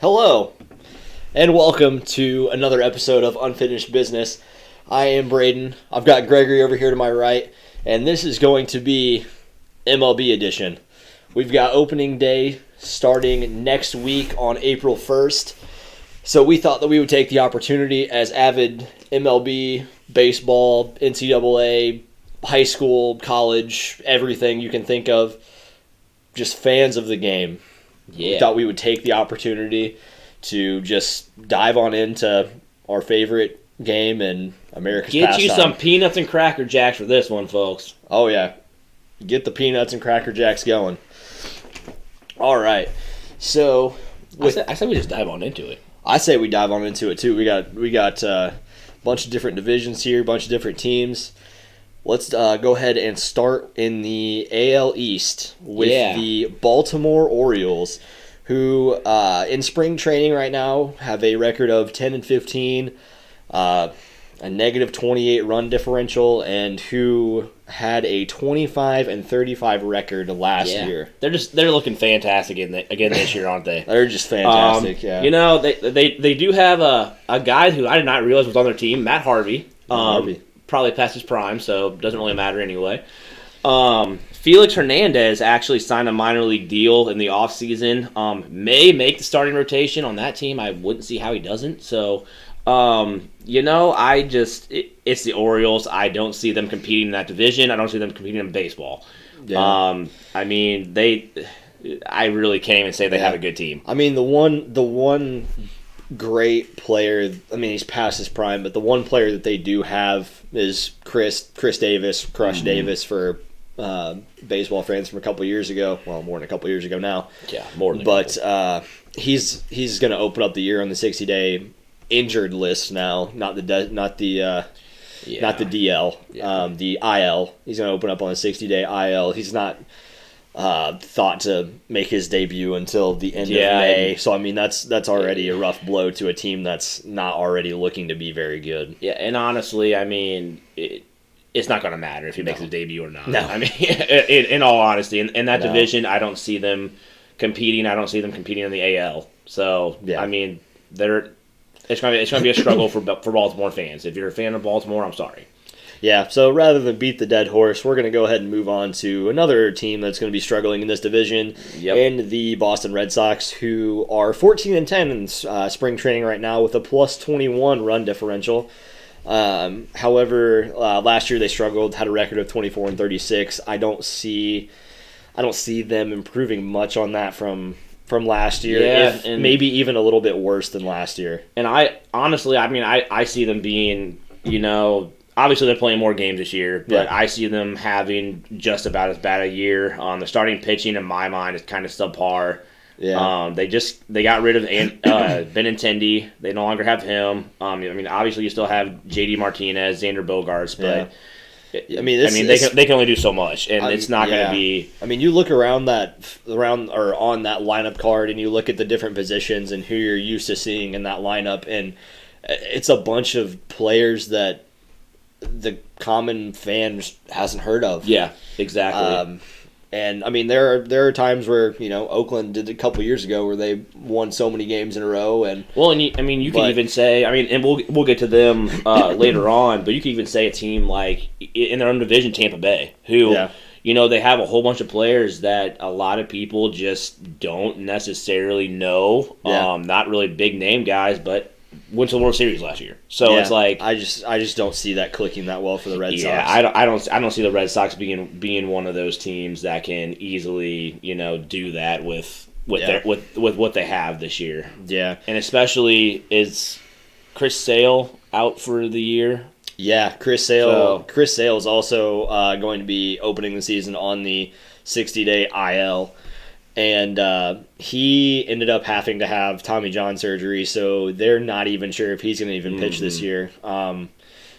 Hello, and welcome to another episode of Unfinished Business. I am Braden. I've got Gregory over here to my right, and this is going to be MLB edition. We've got opening day starting next week on April 1st, so we thought that we would take the opportunity as avid MLB, baseball, NCAA, high school, college, everything you can think of, just fans of the game. Yeah. We thought we would take the opportunity to just dive on into our favorite game and America's Get pastime. you some peanuts and Cracker Jacks for this one, folks. Oh, yeah. Get the peanuts and Cracker Jacks going. All right. So, I said we just dive on into it. I say we dive on into it, too. We got a bunch of different divisions here, a bunch of different teams. Let's go ahead and start in the AL East with the Baltimore Orioles, who in spring training right now have a record of 10-15, a negative 28 run differential, and who had a 25-35 record last year. They're looking fantastic again this year, aren't they? They're just fantastic. Yeah. You know, they do have a guy who I did not realize was on their team, Matt Harvey. Probably past his prime, so it doesn't really matter anyway. Felix Hernandez actually signed a minor league deal in the offseason. May make the starting rotation on that team. I wouldn't see how he doesn't. So, it's the Orioles. I don't see them competing in that division. I don't see them competing in baseball. Yeah. I really can't even say they have a good team. I mean, the one great player, I mean, he's past his prime, but the one player that they do have is Chris Davis, Crush Davis for baseball fans from a couple years ago. Well, more than a couple years ago now. Yeah, more than But he's going to open up the year on the 60-day injured list now, not the DL, the IL. He's going to open up on a 60-day IL. He's not thought to make his debut until the end of May. So, I mean, that's already a rough blow to a team that's not already looking to be very good. Yeah, and honestly, I mean, it's not going to matter if he makes his debut or not. No. I mean, in all honesty, in that division, I don't see them competing. I don't see them competing in the AL. So, I mean, it's going to be a struggle for Baltimore fans. If you're a fan of Baltimore, I'm sorry. Yeah, so rather than beat the dead horse, we're going to go ahead and move on to another team that's going to be struggling in this division, in the Boston Red Sox, who are 14-10 in spring training right now with a plus 21 run differential. However, last year they struggled, had a record of 24-36. I don't see them improving much on that from last year, and maybe even a little bit worse than last year. And I see them being, obviously they're playing more games this year, but I see them having just about as bad a year. The starting pitching, in my mind, is kind of subpar. Yeah. They got rid of Benintendi. They no longer have him. I mean, obviously you still have J.D. Martinez, Xander Bogaerts, but they can only do so much, and it's not going to be. I mean, you look on that lineup card, and you look at the different positions and who you're used to seeing in that lineup, and it's a bunch of players that the common fan just hasn't heard of. Yeah, exactly. And I mean, there are times where Oakland did a couple years ago where they won so many games in a row, and you can even say, and we'll get to them later on, but you can even say a team like in their own division, Tampa Bay, who they have a whole bunch of players that a lot of people just don't necessarily know. Not really big name guys, but went to the World Series last year, so it's like I just don't see that clicking that well for the Red Sox. Yeah, I don't see the Red Sox being one of those teams that can easily do that with what they have this year. Yeah, and especially is Chris Sale out for the year. Yeah, Chris Sale is also going to be opening the season on the 60-day IL. And he ended up having to have Tommy John surgery, so they're not even sure if he's going to even pitch this year,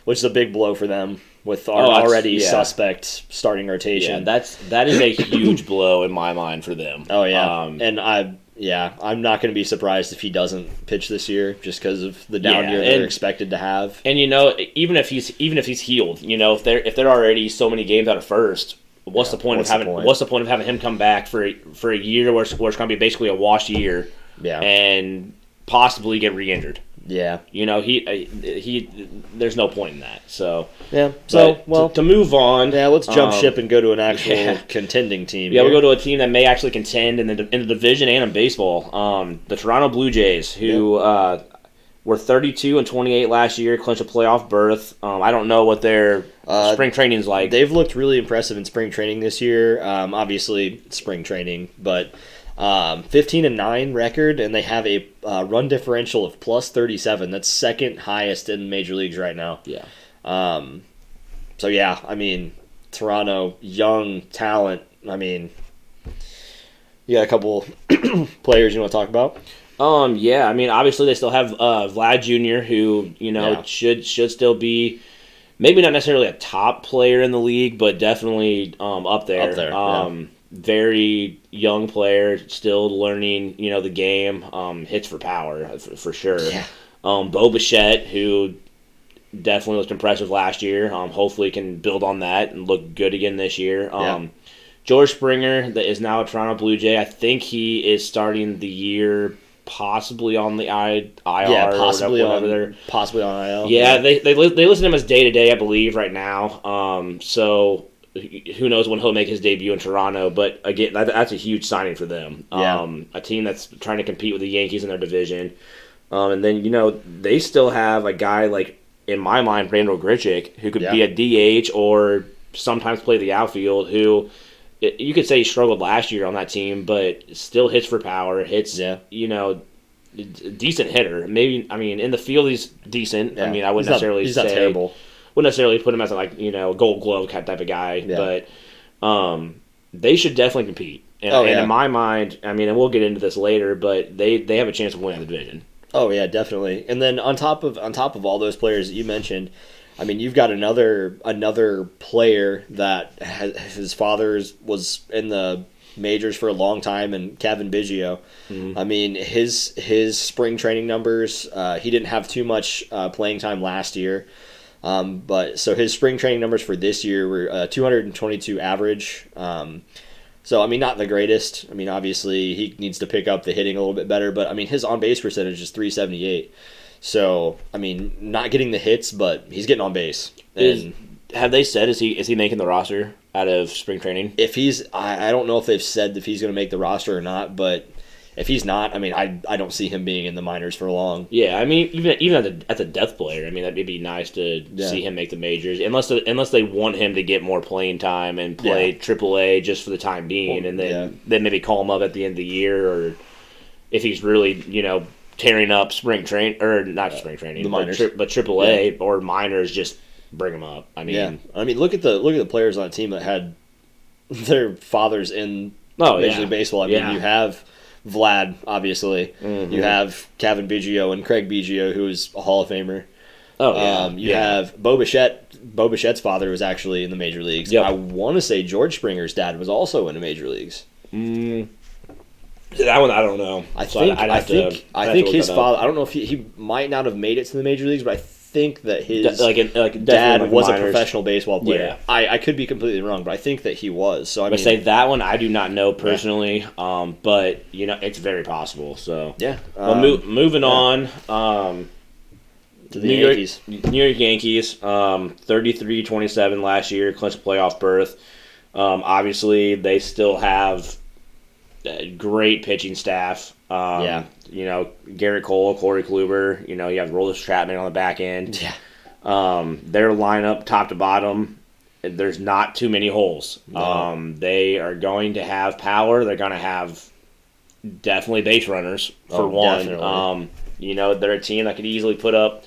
which is a big blow for them with our already suspect starting rotation. Yeah, that is a huge blow in my mind for them. Oh, yeah. And I'm not going to be surprised if he doesn't pitch this year just because of the down year they're expected to have. And, even if he's healed, if they're already so many games out of first, What's the point of having him come back for a year where it's going to be basically a wash year? and possibly get re-injured. Yeah. He there's no point in that. So to move on. Yeah, let's jump ship and go to an actual contending team. Yeah, we'll go to a team that may actually contend in the division and in baseball. The Toronto Blue Jays, who were 32-28 last year, clinched a playoff berth. I don't know what their spring training's like. They've looked really impressive in spring training this year. Obviously, spring training, but 15-9 record, and they have a run differential of plus 37. That's second highest in major leagues right now. Yeah. So yeah, I mean, Toronto, young talent. I mean, you got a couple players you want to talk about? Yeah. I mean, obviously they still have Vlad Jr., who should still be maybe not necessarily a top player in the league, but definitely up there. Up there. Very young player, still learning, the game. Hits for power, for sure. Yeah. Bo Bichette, who definitely looked impressive last year. Hopefully can build on that and look good again this year. George Springer, that is now a Toronto Blue Jay. I think he is starting the year possibly on the IR. Yeah, possibly on IL. Yeah, they listen to him as day-to-day, I believe, right now. So who knows when he'll make his debut in Toronto, but again, that's a huge signing for them. A team that's trying to compete with the Yankees in their division. And then, they still have a guy like, in my mind, Randall Grichik, who could be a DH or sometimes play the outfield, who you could say he struggled last year on that team, but still hits for power, decent hitter. Maybe, I mean, in the field he's decent. Yeah. I mean, I wouldn't necessarily he's not terrible. Wouldn't necessarily put him as a Gold Glove type of guy, but they should definitely compete. And in my mind, I mean, and we'll get into this later, but they have a chance of winning the division. Oh yeah, definitely. And then on top of all those players that you mentioned, I mean, you've got another player that his father was in the majors for a long time, and Kevin Biggio. Mm-hmm. I mean, his spring training numbers, he didn't have too much playing time last year. But so his spring training numbers for this year were 222 average. So, I mean, not the greatest. I mean, obviously, he needs to pick up the hitting a little bit better. But, I mean, his on-base percentage is .378. So, I mean, not getting the hits, but he's getting on base. Have they said, is he making the roster out of spring training? If he's, I don't know if they've said if he's going to make the roster or not, but if he's not, I mean, I don't see him being in the minors for long. Yeah, I mean, even as a depth player, I mean, that'd be nice to see him make the majors, unless they want him to get more playing time and play AAA just for the time being, and then maybe call him up at the end of the year, or if he's really tearing up spring train or not spring training, the minors, but AAA or minors, just bring him up. I mean, look at the players on a team that had their fathers in Major League Baseball. I mean, you have Vlad, obviously. Mm-hmm. You have Kevin Biggio and Craig Biggio, who is a Hall of Famer. You have Bo Bichette. Bo Bichette's father was actually in the major leagues. Yep. I want to say George Springer's dad was also in the major leagues. That one I don't know. I think his father. I don't know if he might not have made it to the major leagues, but I think that his dad was a professional baseball player. Yeah. I could be completely wrong, but I think that he was. So I mean, say that one I do not know personally, but it's very possible. So moving on to the Yankees. New York Yankees, 33-27 last year, clinched a playoff berth. Obviously, they still have a great pitching staff. Garrett Cole, Corey Kluber. You have Roldis Chapman on the back end. Yeah. Their lineup, top to bottom, there's not too many holes. No. They are going to have power. They're going to have definitely base runners for one. Definitely. They're a team that could easily put up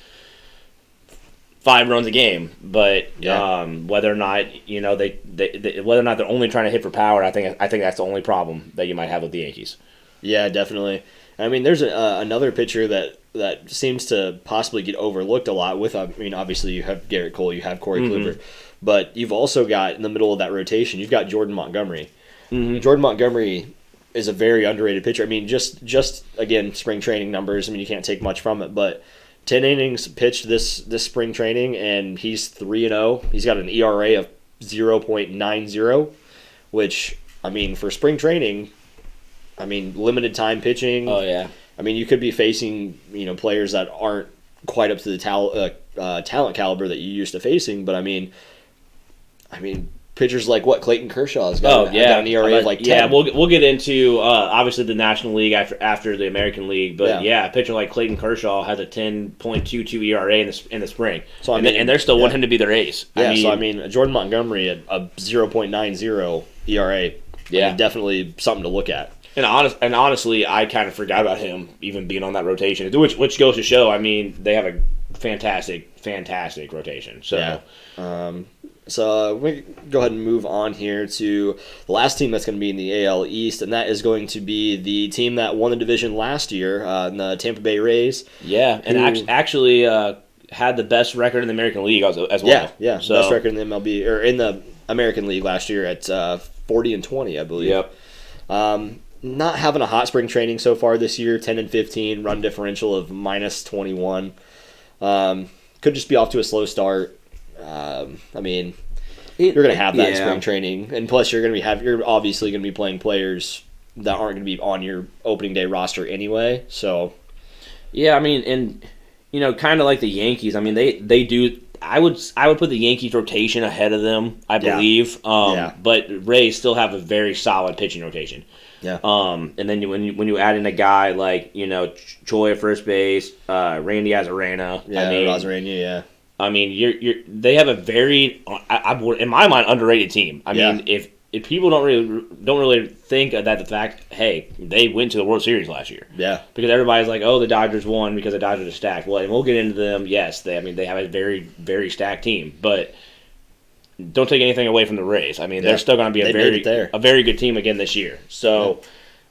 5 runs a game, but whether or not whether or not they're only trying to hit for power, I think that's the only problem that you might have with the Yankees. Yeah, definitely. I mean, there's another pitcher that seems to possibly get overlooked a lot. Obviously you have Garrett Cole, you have Corey Kluber, but you've also got in the middle of that rotation, you've got Jordan Montgomery. Mm-hmm. Jordan Montgomery is a very underrated pitcher. I mean, just again, spring training numbers. I mean, you can't take much from it, but 10 innings pitched this spring training, and he's 3-0. He's got an ERA of 0.90, which, I mean, for spring training, I mean, limited time pitching. Oh, yeah. I mean, you could be facing, players that aren't quite up to the talent caliber that you used to facing, but I mean, pitchers like Clayton Kershaw has got, got an ERA of like 10. Yeah, we'll get into obviously the National League after the American League, but a pitcher like Clayton Kershaw has a 10.22 ERA in the spring, so and they're still want him to be their ace. Jordan Montgomery at a 0.90 ERA. Yeah, definitely something to look at. And honestly, I kind of forgot about him even being on that rotation, which goes to show. I mean, they have a fantastic rotation. So, So we go ahead and move on here to the last team that's going to be in the AL East, and that is going to be the team that won the division last year, the Tampa Bay Rays. Yeah, and actually had the best record in the American League as well. Yeah, so, best record in the MLB or in the American League last year at 40-20, I believe. Yep. Not having a hot spring training so far this year, 10-15, run differential of -21. Could just be off to a slow start. You're going to have that in spring training, and plus you're obviously going to be playing players that aren't going to be on your opening day roster anyway. So, yeah, I mean, and kind of like the Yankees. I mean, they do. I would put the Yankees rotation ahead of them, I believe. But Rays still have a very solid pitching rotation. Yeah. And then when you add in a guy like Choi at first base, Randy Arozarena. Yeah, Arozarena. Yeah. I mean, they have a very, in my mind, underrated team. I mean, if people don't really think of that, the fact, hey, they went to the World Series last year. Yeah. Because everybody's like, oh, the Dodgers won because the Dodgers are stacked. Well, and we'll get into them. Yes, they have a very, very stacked team, but don't take anything away from the Rays. I mean, they're still going to be a very good team again this year. So,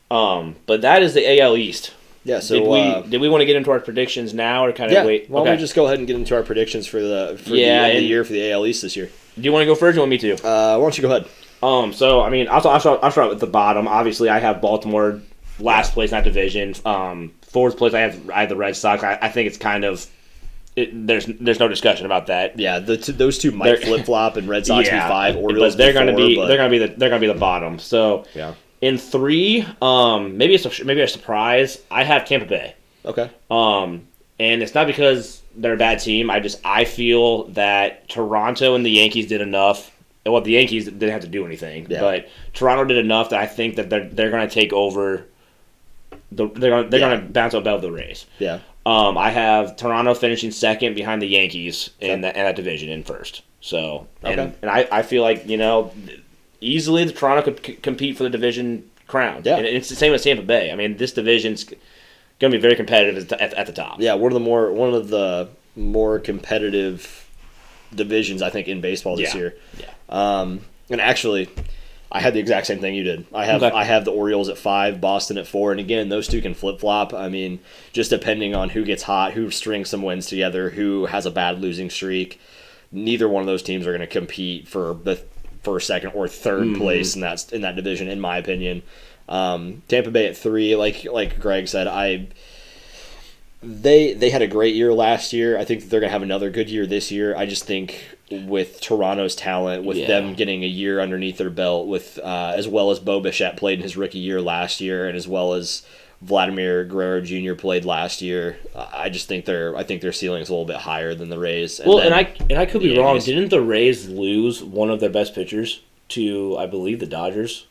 but that is the AL East. Yeah, so did we want to get into our predictions now or kind of wait? Why don't we just go ahead and get into our predictions for the year for the AL East this year? Do you want to go first or you want me to? Why don't you go ahead? So I mean, I'll start with the bottom. Obviously, I have Baltimore last place in that division. Fourth place, I have the Red Sox. I think it's kind of there's no discussion about that. Yeah, those two might flip flop and Red Sox be 5, Orioles but they're going to be the bottom. So yeah. In 3, maybe a surprise. I have Tampa Bay. Okay. And it's not because they're a bad team. I feel that Toronto and the Yankees did enough. Well, the Yankees didn't have to do anything, but Toronto did enough that I think that they're going to take over. They're going to bounce above the Rays. Yeah. I have Toronto finishing second behind the Yankees in that division in first. So and I feel like easily the Toronto could compete for the division crown. Yeah. And it's the same as Tampa Bay. I mean, this division's going to be very competitive at the top. Yeah, one of the more competitive divisions I think in baseball this year. Yeah. And actually, I had the exact same thing you did. I have the Orioles at 5, Boston at 4, and again, those two can flip flop. I mean, just depending on who gets hot, who strings some wins together, who has a bad losing streak. Neither one of those teams are going to compete for the first, second, or third place in that division, in my opinion. Tampa Bay at 3, like Greg said, they had a great year last year. I think that they're going to have another good year this year. I just think with Toronto's talent, with them getting a year underneath their belt, with as well as Bo Bichette played in his rookie year last year, and as well as Vladimir Guerrero Jr. played last year, I think their ceiling is a little bit higher than the Rays. And I could be wrong. Didn't the Rays lose one of their best pitchers to, I believe, the Dodgers?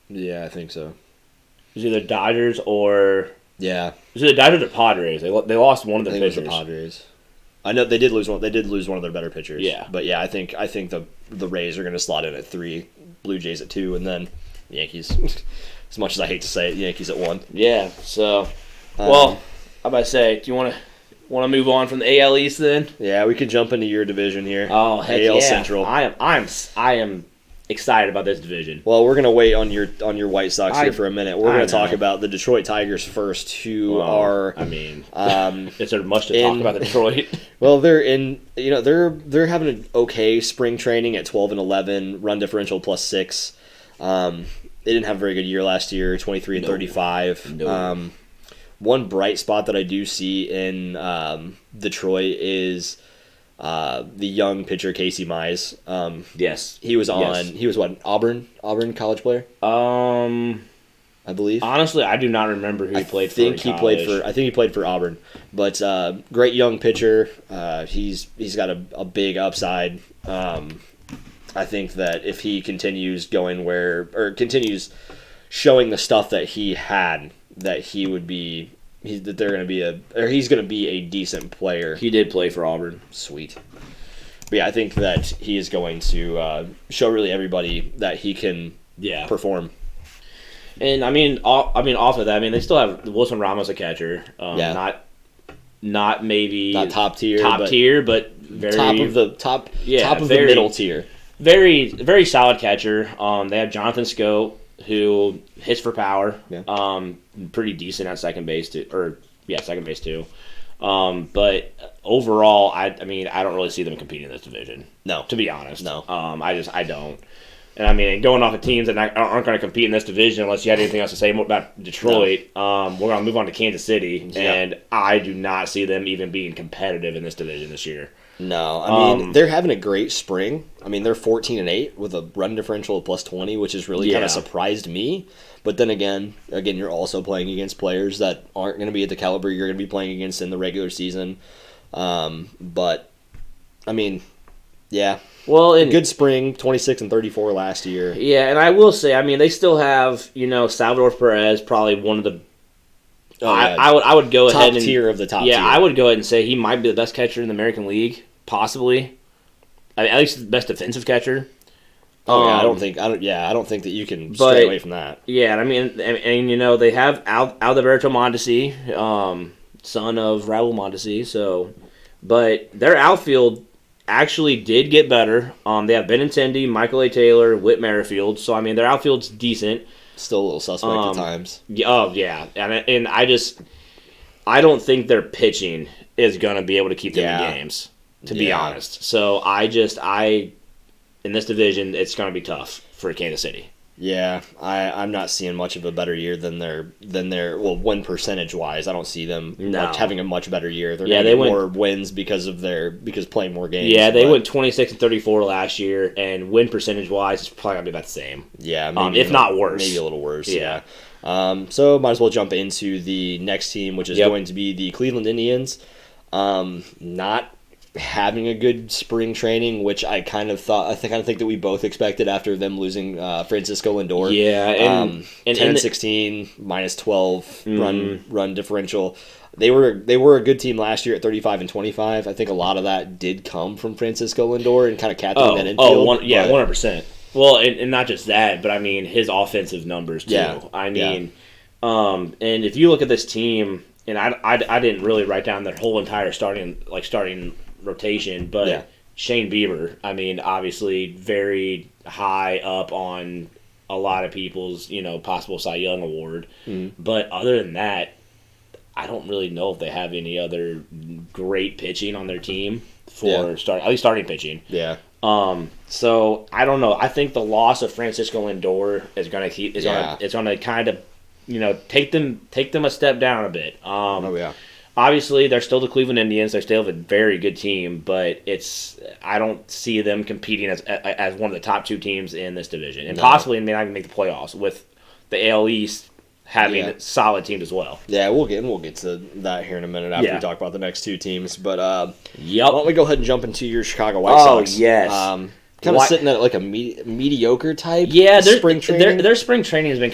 Yeah, I think so. It was either Dodgers or it was either Dodgers or Padres. They lost one of their pitchers. It was the Padres. I know they did lose one. They did lose one of their better pitchers. Yeah, but I think the Rays are going to slot in at 3, Blue Jays at 2, and then the Yankees. As much as I hate to say it, the Yankees at 1. Yeah. So, well, how about I say? Do you want to move on from the AL East then? Yeah, we can jump into your division here. Oh, heck AL yeah. Central. I am excited about this division. Well, we're gonna wait on your White Sox here for a minute. We're gonna talk about the Detroit Tigers first, who are. I mean, is there much to talk about Detroit? Well, they're in. They're having an okay spring training at 12-11, run differential +6. They didn't have a very good year last year, 23-35. No. One bright spot that I do see in Detroit is the young pitcher Casey Mize. Yes, he was on. Yes. He was what, Auburn college player. I I believe. Honestly, I do not remember who he played for. I think he played for Auburn, but great young pitcher. He's got a big upside. I think that if he continues continues showing the stuff that he had, that he's going to be a decent player. He did play for Auburn. Sweet. But yeah, I think that he is going to show really everybody that he can perform. And off of that, they still have Wilson Ramos a catcher. Not top tier, but very top of the middle tier. Very, very solid catcher. They have Jonathan Scope, who hits for power. Yeah. Pretty decent at second base too. But overall, I don't really see them competing in this division. No, to be honest. No. I don't. And going off of teams that aren't going to compete in this division, unless you had anything else to say about Detroit, we're going to move on to Kansas City, and I do not see them even being competitive in this division this year. No, they're having a great spring. They're 14-8 with a run differential of +20, which has really kind of surprised me. But then again, you're also playing against players that aren't going to be at the caliber you're going to be playing against in the regular season. Yeah. Well, a good spring, 26-34 last year. Yeah, and I will say, they still have, Salvador Perez, probably one of the. I would go ahead and top tier of the top tier. Yeah, I would go ahead and say he might be the best catcher in the American League, possibly. At least the best defensive catcher. I don't think that you can stray away from that. Yeah, they have Alberto Mondesi, son of Raul Mondesi. So, but their outfield actually did get better. They have Benintendi, Michael A. Taylor, Whit Merrifield. So their outfield's decent. Still a little suspect at times. Oh yeah, and I don't think their pitching is gonna be able to keep them in games. To be honest, so in this division, it's going to be tough for Kansas City. Yeah, I'm not seeing much of a better year than their win percentage wise. I don't see them having a much better year. They went more wins because playing more games. Yeah, they went 26-34 last year, and win percentage wise, it's probably going to be about the same. Yeah, if not worse, maybe a little worse. Yeah. So might as well jump into the next team, which is going to be the Cleveland Indians. Not having a good spring training, which I kind of think that we both expected after them losing Francisco Lindor. Yeah, and 10-16 -12 run differential. They were a good team last year at 35-25. I think a lot of that did come from Francisco Lindor and kind of captaining that infield. 100%. Well, and not just that, but his offensive numbers too. Yeah. And if you look at this team, and I didn't really write down their whole entire starting rotation, but Shane Bieber, obviously very high up on a lot of people's, possible Cy Young award. But other than that, I don't really know if they have any other great pitching on their team for at least starting pitching. Yeah. So I don't know. I think the loss of Francisco Lindor is going to kind of, take them a step down a bit. Obviously, they're still the Cleveland Indians. They still have a very good team, but I don't see them competing as one of the top two teams in this division, and possibly may not even make the playoffs with the AL East having solid teams as well. Yeah, we'll get to that here in a minute after we talk about the next two teams. But why don't we go ahead and jump into your Chicago White Sox? Oh yes. Kind of sitting at like a mediocre type. Yeah, spring training. Their spring training has been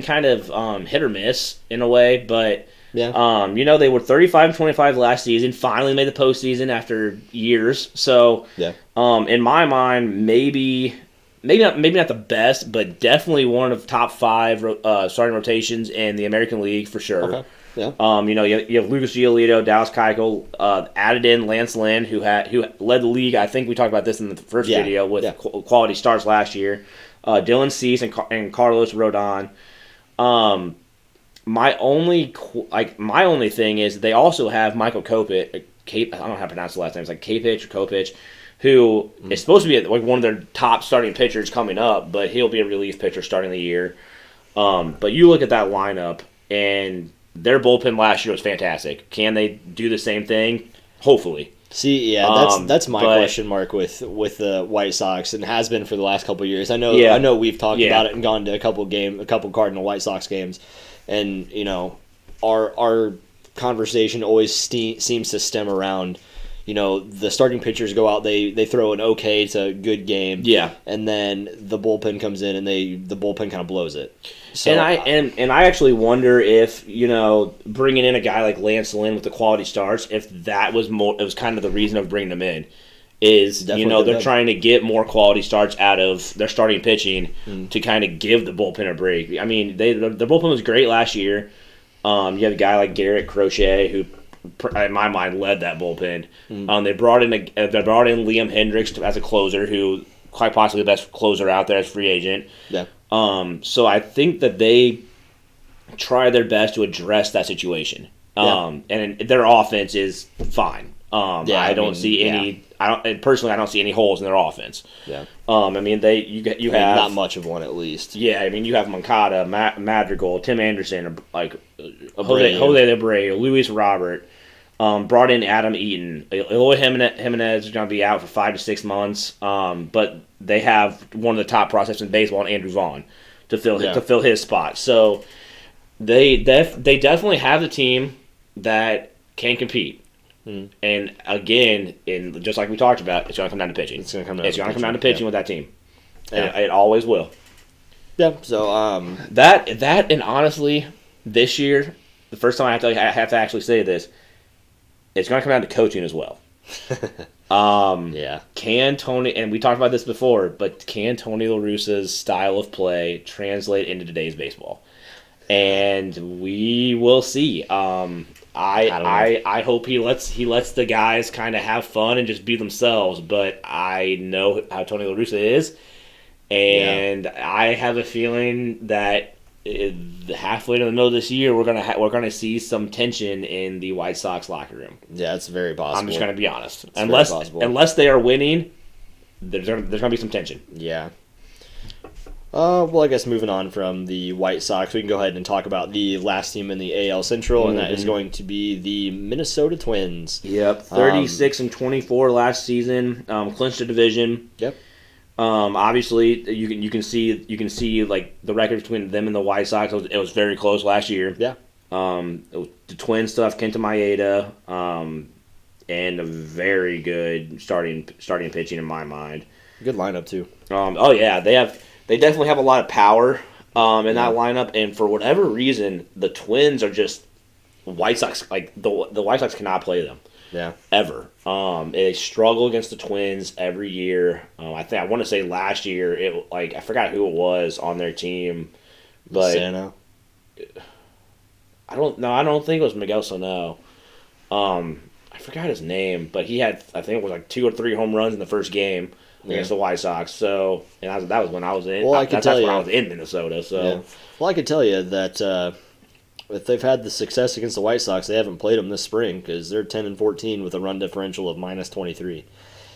kind of hit or miss in a way, but. Yeah. They were 35-25 last season. Finally made the postseason after years. So, in my mind, maybe not the best, but definitely one of top 5 starting rotations in the American League for sure. Okay. Yeah. You have Lucas Giolito, Dallas Keuchel, added in Lance Lynn, who led the league. I think we talked about this in the first video with quality starts last year. Dylan Cease and Carlos Rodon. My only thing is they also have Michael Kopech. I don't know how to pronounce the last name. It's like Kopech or Kopech, who is supposed to be one of their top starting pitchers coming up, but he'll be a relief pitcher starting the year. But you look at that lineup, and their bullpen last year was fantastic. Can they do the same thing? Hopefully. See, yeah, that's my question mark with the White Sox, and has been for the last couple of years. I know we've talked about it and gone to a couple Cardinal White Sox games, and our conversation always seems to stem around. The starting pitchers go out, they throw an okay to good game, and then the bullpen comes in and the bullpen kind of blows it. So and I actually wonder if bringing in a guy like Lance Lynn with the quality starts, if that was it was kind of the reason of bringing him in, is they're trying to get more quality starts out of their starting pitching to kind of give the bullpen a break. I mean, the bullpen was great last year. You have a guy like Garrett Crochet who, in my mind, led that bullpen. They brought in Liam Hendricks as a closer, who quite possibly the best closer out there as free agent. Yeah. So I think that they try their best to address that situation. And their offense is fine. I don't see any holes in their offense. Yeah. I mean, you have not much of one, at least. Yeah, I mean, you have Moncada, Madrigal, Tim Anderson, like Jose Abreu, Luis Robert. Brought in Adam Eaton. Eloy Jimenez is going to be out for 5 to 6 months. But they have one of the top prospects in baseball, Andrew Vaughn, to fill his spot. So they definitely have the team that can compete. And again, just like we talked about, it's going to come down to pitching. It's going to come down to pitching with that team. And it always will. Yeah. So that and honestly, this year, the first time I have to actually say this, it's going to come down to coaching as well. Can Tony, and we talked about this before, but can Tony La Russa's style of play translate into today's baseball? And we will see. I hope he lets the guys kind of have fun and just be themselves. But I know how Tony La Russa is, and I have a feeling that halfway to the middle of this year, we're gonna see some tension in the White Sox locker room. Yeah, it's very possible. I'm just gonna be honest. Unless they are winning, there's gonna be some tension. Yeah. Well, I guess moving on from the White Sox, we can go ahead and talk about the last team in the AL Central, and that is going to be the Minnesota Twins. Yep, 36-24 last season, clinched the division. Yep. Obviously, you can see like the record between them and the White Sox. It was very close last year. Yeah. The Twins still have Kenta Maeda, and a very good starting pitching in my mind. Good lineup too. They definitely have a lot of power in that lineup, and for whatever reason, the Twins are just White Sox. Like the White Sox cannot play them. Yeah. Ever. They struggle against the Twins every year. I want to say last year I forgot who it was on their team, but Sano. I don't think it was Miguel Sano. I forgot his name, but he had, I think it was like 2 or 3 home runs in the first game against the White Sox. So, and that was when I was in. Well, I was in Minnesota. So, I could tell you that. If they've had the success against the White Sox, they haven't played them this spring because they're 10-14 with a run differential of -23.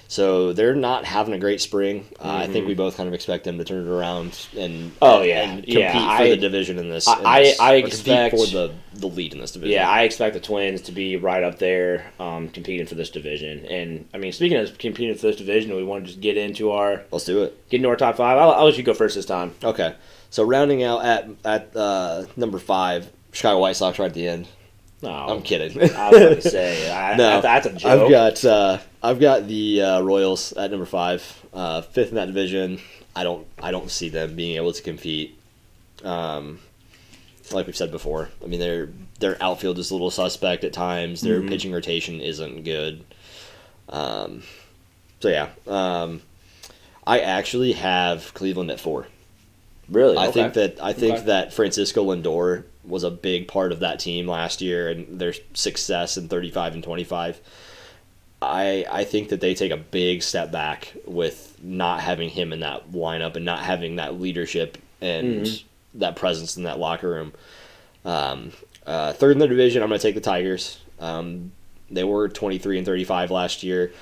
So they're not having a great spring. I think we both kind of expect them to turn it around and compete for the division in this. I expect compete for the lead in this division. Yeah, I expect the Twins to be right up there competing for this division. And I mean, speaking of competing for this division, we want to just get into our top 5. I'll let you go first this time. Okay, so rounding out at number 5. Chicago White Sox right at the end. No, I'm kidding. I was going to say that's a joke. I've got the Royals at number 5, 5th in that division. I don't see them being able to compete. Like we've said before, I mean their outfield is a little suspect at times. Their pitching rotation isn't good. I actually have Cleveland at 4. Really? I think that Francisco Lindor was a big part of that team last year and their success in 35-25. I think that they take a big step back with not having him in that lineup and not having that leadership and that presence in that locker room. 3rd in the division, I'm going to take the Tigers. They were 23-35 last year.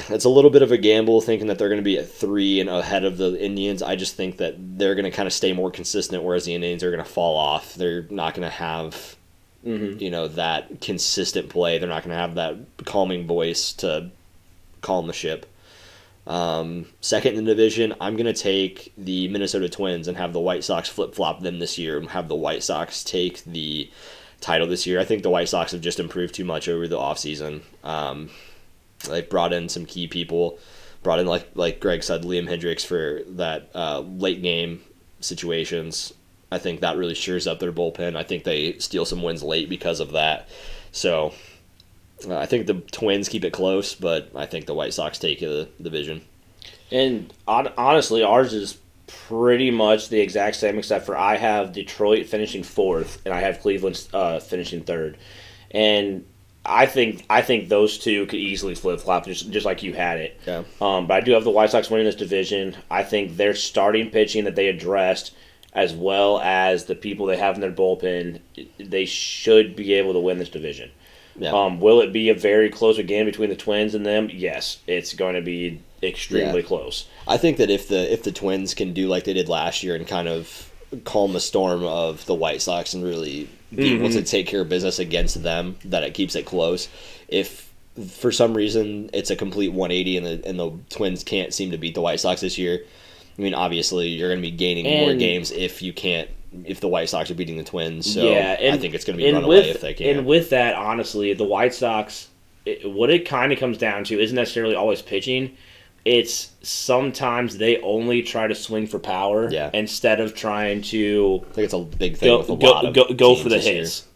It's a little bit of a gamble thinking that they're going to be at 3 and ahead of the Indians. I just think that they're going to kind of stay more consistent, whereas the Indians are going to fall off. They're not going to have that consistent play. They're not going to have that calming voice to calm the ship. Second in the division, I'm going to take the Minnesota Twins and have the White Sox flip-flop them this year and have the White Sox take the title this year. I think the White Sox have just improved too much over the offseason. They've brought in some key people, brought in, like Greg said, Liam Hendricks for that late game situations. I think that really shores up their bullpen. I think they steal some wins late because of that. So I think the Twins keep it close, but I think the White Sox take the division. And honestly, ours is pretty much the exact same, except for I have Detroit finishing 4th, and I have Cleveland finishing 3rd. And I think those two could easily flip-flop, just like you had it. Yeah. But I do have the White Sox winning this division. I think their starting pitching that they addressed, as well as the people they have in their bullpen, they should be able to win this division. Yeah. Will it be a very close game between the Twins and them? Yes, it's going to be extremely close. I think that if the Twins can do like they did last year and kind of calm the storm of the White Sox and really be able to take care of business against them, that it keeps it close. If for some reason it's a complete 180 and the Twins can't seem to beat the White Sox this year, I mean, obviously you're going to be gaining more games if the White Sox are beating the Twins. So I think it's going to be run away if they can. And with that, honestly, the White Sox, what it kind of comes down to isn't necessarily always pitching. It's sometimes they only try to swing for power instead of trying to. I think it's a big thing with a lot of go teams for the hits.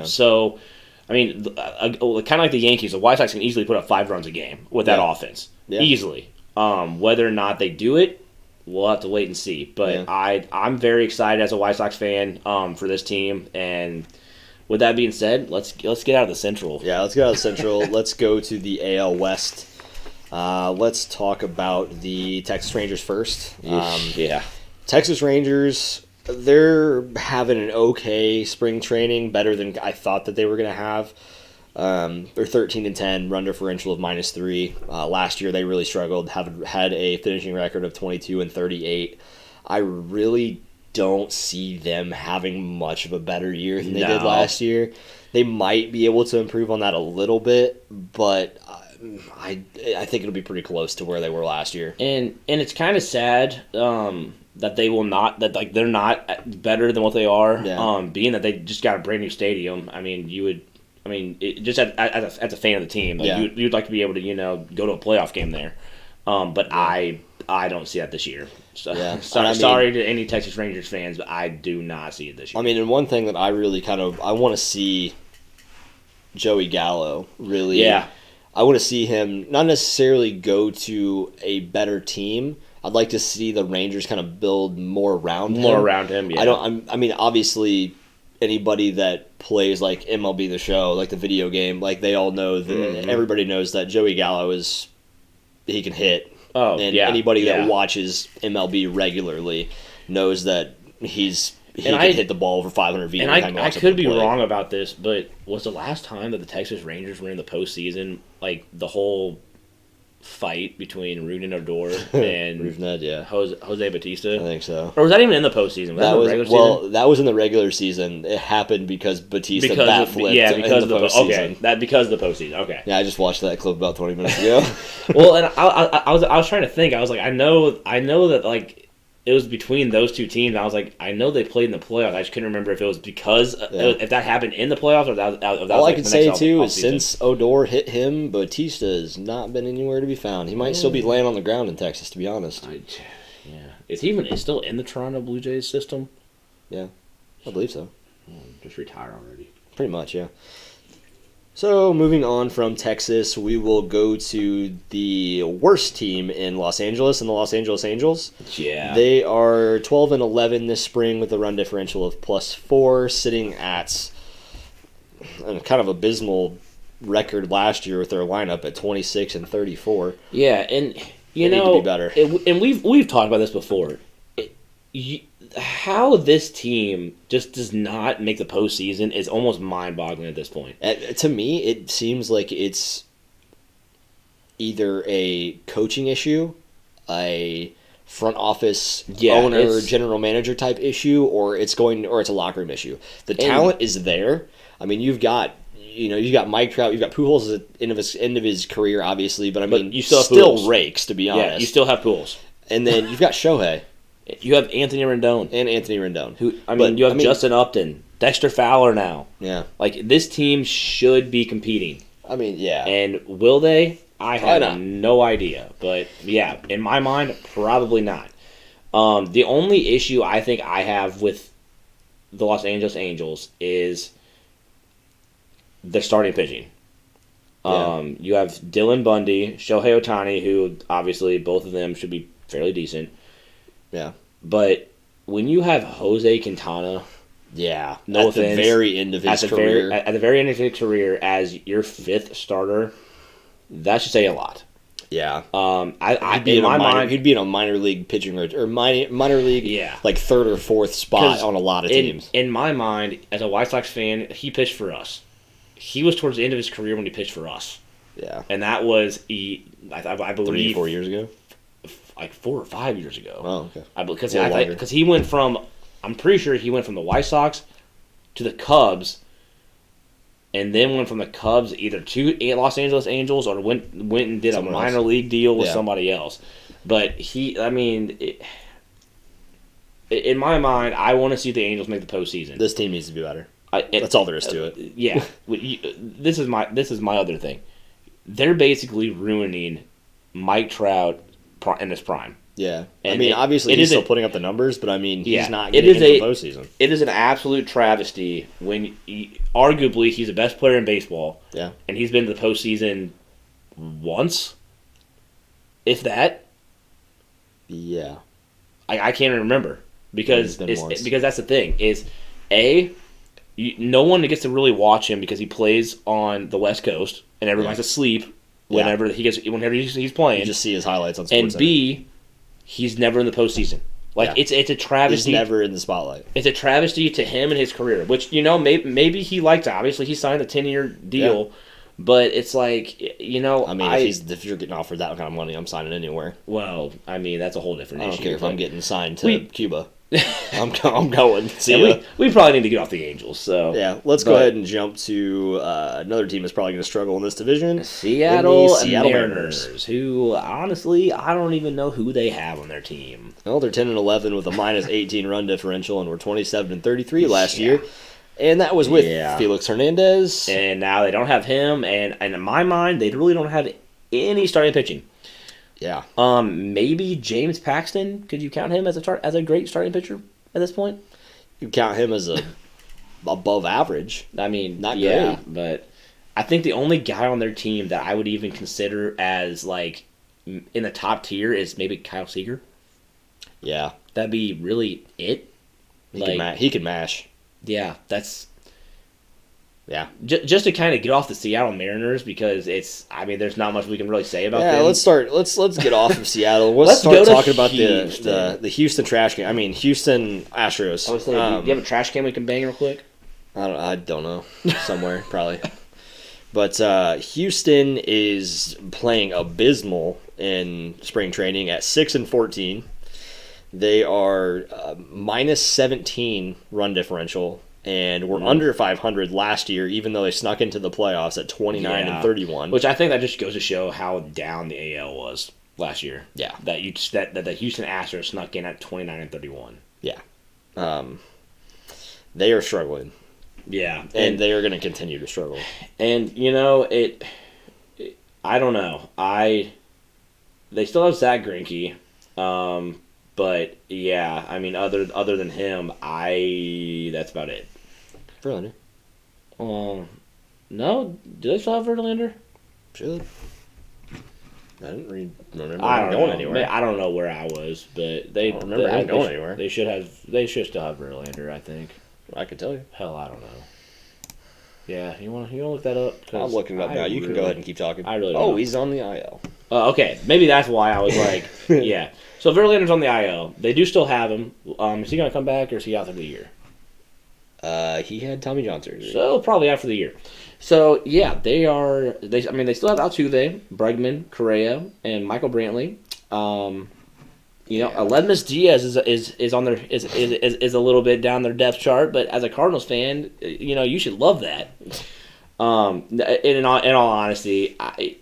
So, I mean, kind of like the Yankees, the White Sox can easily put up 5 runs a game with that offense easily. Whether or not they do it, we'll have to wait and see. But I'm very excited as a White Sox fan for this team. And with that being said, let's get out of the Central. Yeah, let's get out of the Central. Let's go to the AL West. Let's talk about the Texas Rangers first. Texas Rangers, they're having an okay spring training, better than I thought that they were going to have. They're 13-10, run differential of -3. Last year they really struggled, had a finishing record of 22-38. I really don't see them having much of a better year than they did last year. They might be able to improve on that a little bit, but I think it'll be pretty close to where they were last year. And it's kind of sad that they will not they're not better than what they are. Being that they just got a brand new stadium. I mean, just as a fan of the team, you'd like to be able to go to a playoff game there. But I don't see that this year. So, sorry to any Texas Rangers fans, but I do not see it this year. I mean, and one thing that I really I want to see Joey Gallo really. Yeah. I want to see him not necessarily go to a better team. I'd like to see the Rangers kind of build more around him. Yeah. I mean, obviously, anybody that plays like MLB The Show, like the video game, like they all know that everybody knows that Joey Gallo he can hit. Anybody that watches MLB regularly knows that he can hit the ball over 500 feet. And I could be wrong about this, but was the last time that the Texas Rangers were in the postseason, like the whole fight between Rougned Odor and Jose Bautista? I think so. Or was that even in the postseason? That was in the regular season. It happened because Bautista bat flipped. Yeah, because of the postseason. Because of the postseason. Okay. Yeah, I just watched that clip about 20 minutes ago. Well, and I was trying to think. I was like, I know that like it was between those two teams. I was like, I know they played in the playoffs. I just couldn't remember if it was because if that happened in the playoffs or that was all I can say too is since Odor hit him, Bautista has not been anywhere to be found. He might still be laying on the ground in Texas, to be honest. Is he still in the Toronto Blue Jays system? Yeah, I believe so. Just retire already. Pretty much, yeah. So, moving on from Texas, we will go to the worst team in Los Angeles, and the Los Angeles Angels. Yeah. They are 12-11 this spring with a run differential of +4, sitting at a kind of abysmal record last year with their lineup at 26-34. Yeah, and they need to be better. And we've talked about this before. How this team just does not make the postseason is almost mind-boggling at this point. To me, it seems like it's either a coaching issue, a front office owner, general manager type issue, or it's a locker room issue. The talent is there. I mean, you've got Mike Trout, you've got Pujols at the end of his career, obviously, but I mean, you still rakes, to be honest. Yeah, you still have Pujols. And then you've got Shohei. You have Anthony Rendon. You have Justin Upton, Dexter Fowler now. Yeah. Like, this team should be competing. I mean, yeah. And will they? I have no idea. But, yeah, in my mind, probably not. The only issue I think I have with the Los Angeles Angels is the starting pitching. Yeah. You have Dylan Bundy, Shohei Ohtani, who obviously both of them should be fairly decent. Yeah. But when you have Jose Quintana, at offense, the very end of his career. At the very end of his career as your fifth starter, that should say a lot. Yeah. He'd be in a minor league pitching or minor league like third or fourth spot on a lot of teams. In my mind, as a White Sox fan, he pitched for us. He was towards the end of his career when he pitched for us. Yeah. And that was I believe 3-4 years ago? Like 4 or 5 years ago. Oh, okay. Because he went from, I'm pretty sure he went from the White Sox to the Cubs, and then went from the Cubs either to Los Angeles Angels or went and did a minor league deal with somebody else. But in my mind, I want to see the Angels make the postseason. This team needs to be better. That's all there is to it. Yeah. This is my other thing. They're basically ruining Mike Trout in his prime. Yeah. And obviously he's still putting up the numbers, but he's not getting into the postseason. It is an absolute travesty when arguably he's the best player in baseball. Yeah. And he's been to the postseason once, if that. Yeah. I can't remember because that's the thing is no one gets to really watch him because he plays on the West Coast and everyone's asleep whenever he's playing. You just see his highlights on SportsCenter. And B, he's never in the postseason. It's a travesty. He's never in the spotlight. It's a travesty to him and his career, which maybe he liked it. Obviously, he signed a 10-year deal, but it's like if you're getting offered that kind of money, I'm signing anywhere. Well, that's a whole different issue. I don't care if I'm getting signed to Cuba. I'm going. See we probably need to get off the Angels. So yeah, let's go ahead and jump to another team that's probably going to struggle in this division. Seattle Mariners, who honestly I don't even know who they have on their team. Well, they're 10-11 with a -18 run differential, and were 27-33 last year, and that was with Felix Hernandez. And now they don't have him, and in my mind, they really don't have any starting pitching. Yeah. Maybe James Paxton. Could you count him as a great starting pitcher at this point? You count him as above average. Not great, but I think the only guy on their team that I would even consider as like in the top tier is maybe Kyle Seager. Yeah, that'd be really it. He can mash. Yeah, that's. Yeah. Just to kind of get off the Seattle Mariners because there's not much we can really say about them. Yeah, let's get off of Seattle. Let's start talking about the Houston trash can. Houston Astros. Do you have a trash can we can bang real quick? I don't know. Somewhere, probably. But Houston is playing abysmal in spring training at 6-14. They are -17 run differential. And we're under 500 last year, even though they snuck into the playoffs at 29-31. Which I think that just goes to show how down the AL was last year. Yeah, that the Houston Astros snuck in at 29-31. Yeah, they are struggling. Yeah, and they are going to continue to struggle. And I don't know. They still have Zach Greinke. But yeah, other than him, that's about it. Verlander. No, do they still have Verlander? Should. I didn't remember him going anywhere. I don't know where I was, but I don't remember him going anywhere. They should still have Verlander, I think. I could tell you. Hell, I don't know. Yeah, you want to look that up? I'm looking up now. You can go ahead and keep talking. I really don't know. He's on the IL. Okay, maybe that's why I was like, yeah. So Verlander's on the IL. They do still have him. Is he going to come back or is he out for the year? He had Tommy John surgery. So probably after the year. So yeah, they still have Altuve, Bregman, Correa, and Michael Brantley. You know, Aledmus Diaz is on their is a little bit down their depth chart, but as a Cardinals fan, you know, you should love that. In all honesty, I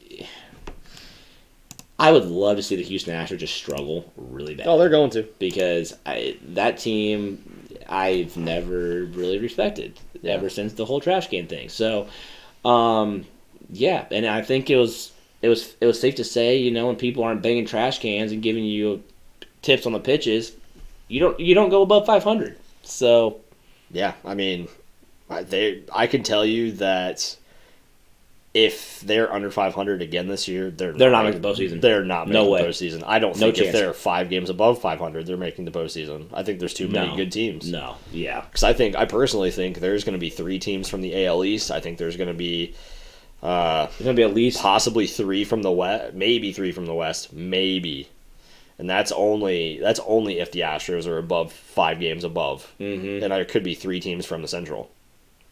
would love to see the Houston Astros just struggle really bad. Oh, they're going to, because that team I've never really respected ever since the whole trash can thing. So, yeah, and I think it was safe to say, you know, when people aren't banging trash cans and giving you tips on the pitches, you don't go above 500. So, yeah, I mean, I can tell you that if they're under 500 again this year, they're not making the postseason. They're not making the postseason. I don't think if they're 5 games above 500, they're making the postseason. I think there's too many good teams. No, yeah. Because I personally think there's going to be 3 teams from the AL East. I think there's going to be there's going to be at least possibly 3 from the West, maybe 3 from the West, maybe. And that's only if the Astros are above 5 games above. Mm-hmm. And there could be 3 teams from the Central.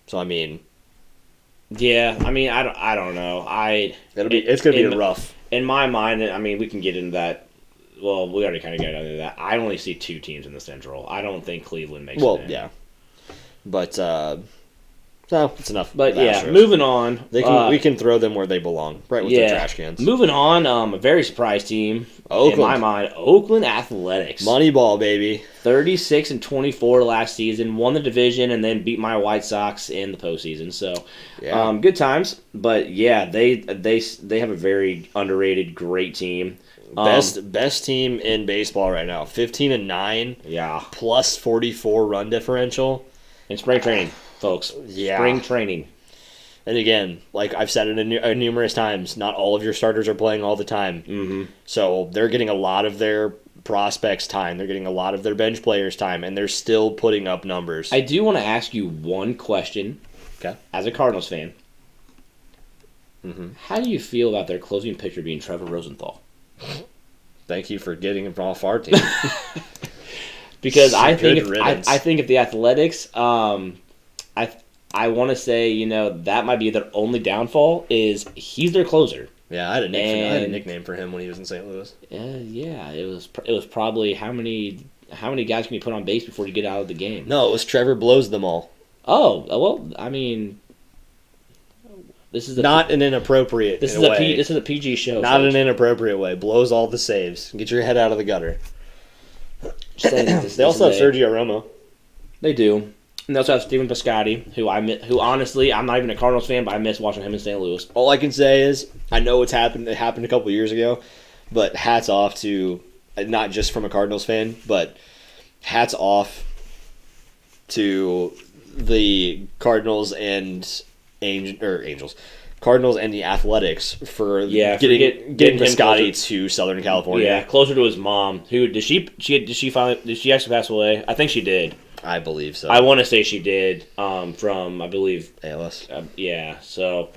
So I mean, yeah, I mean, I don't know. It's gonna be rough. In my mind, I mean, we can get into that. Well, we already kind of got into that. I only see 2 teams in the Central. I don't think Cleveland makes it. Well, yeah, but no, it's enough. But yeah, moving on. We can throw them where they belong, right with the trash cans. Moving on, a very surprise team in my mind, Oakland Athletics. Moneyball, baby. 36-24 last season, won the division, and then beat my White Sox in the postseason. So, good times. But yeah, they have a very underrated, great team. Best team in baseball right now. 15-9. Yeah. Plus 44 run differential. In spring training, folks. Yeah. Spring training. And again, like I've said it numerous times, not all of your starters are playing all the time. Mm-hmm. So they're getting a lot of their prospects time. They're getting a lot of their bench players time, and they're still putting up numbers. I do want to ask you one question. Okay. As a Cardinals fan, mm-hmm. How do you feel about their closing pitcher being Trevor Rosenthal? Thank you for getting him off our team. Because I think if the Athletics, I want to say, you know, that might be their only downfall is he's their closer. Yeah, I had a nickname for him when he was in St. Louis. Yeah, it was probably how many guys can you put on base before you get out of the game? No, it was Trevor blows them all. Oh, well, I mean, this is not an inappropriate. This is a PG show. Not an inappropriate way. Blows all the saves. Get your head out of the gutter. They also have Sergio Romo. They do. And they also have Steven Piscotty, who honestly, I'm not even a Cardinals fan, but I miss watching him in St. Louis. All I can say is, I know it's happened. It happened a couple of years ago, but hats off to, not just from a Cardinals fan, but hats off to the Cardinals and Cardinals and the Athletics for getting Piscotty to Southern California. Yeah, closer to his mom. Who did she actually pass away? I think she did. I believe so. I want to say she did. From I believe ALS. Yeah. So,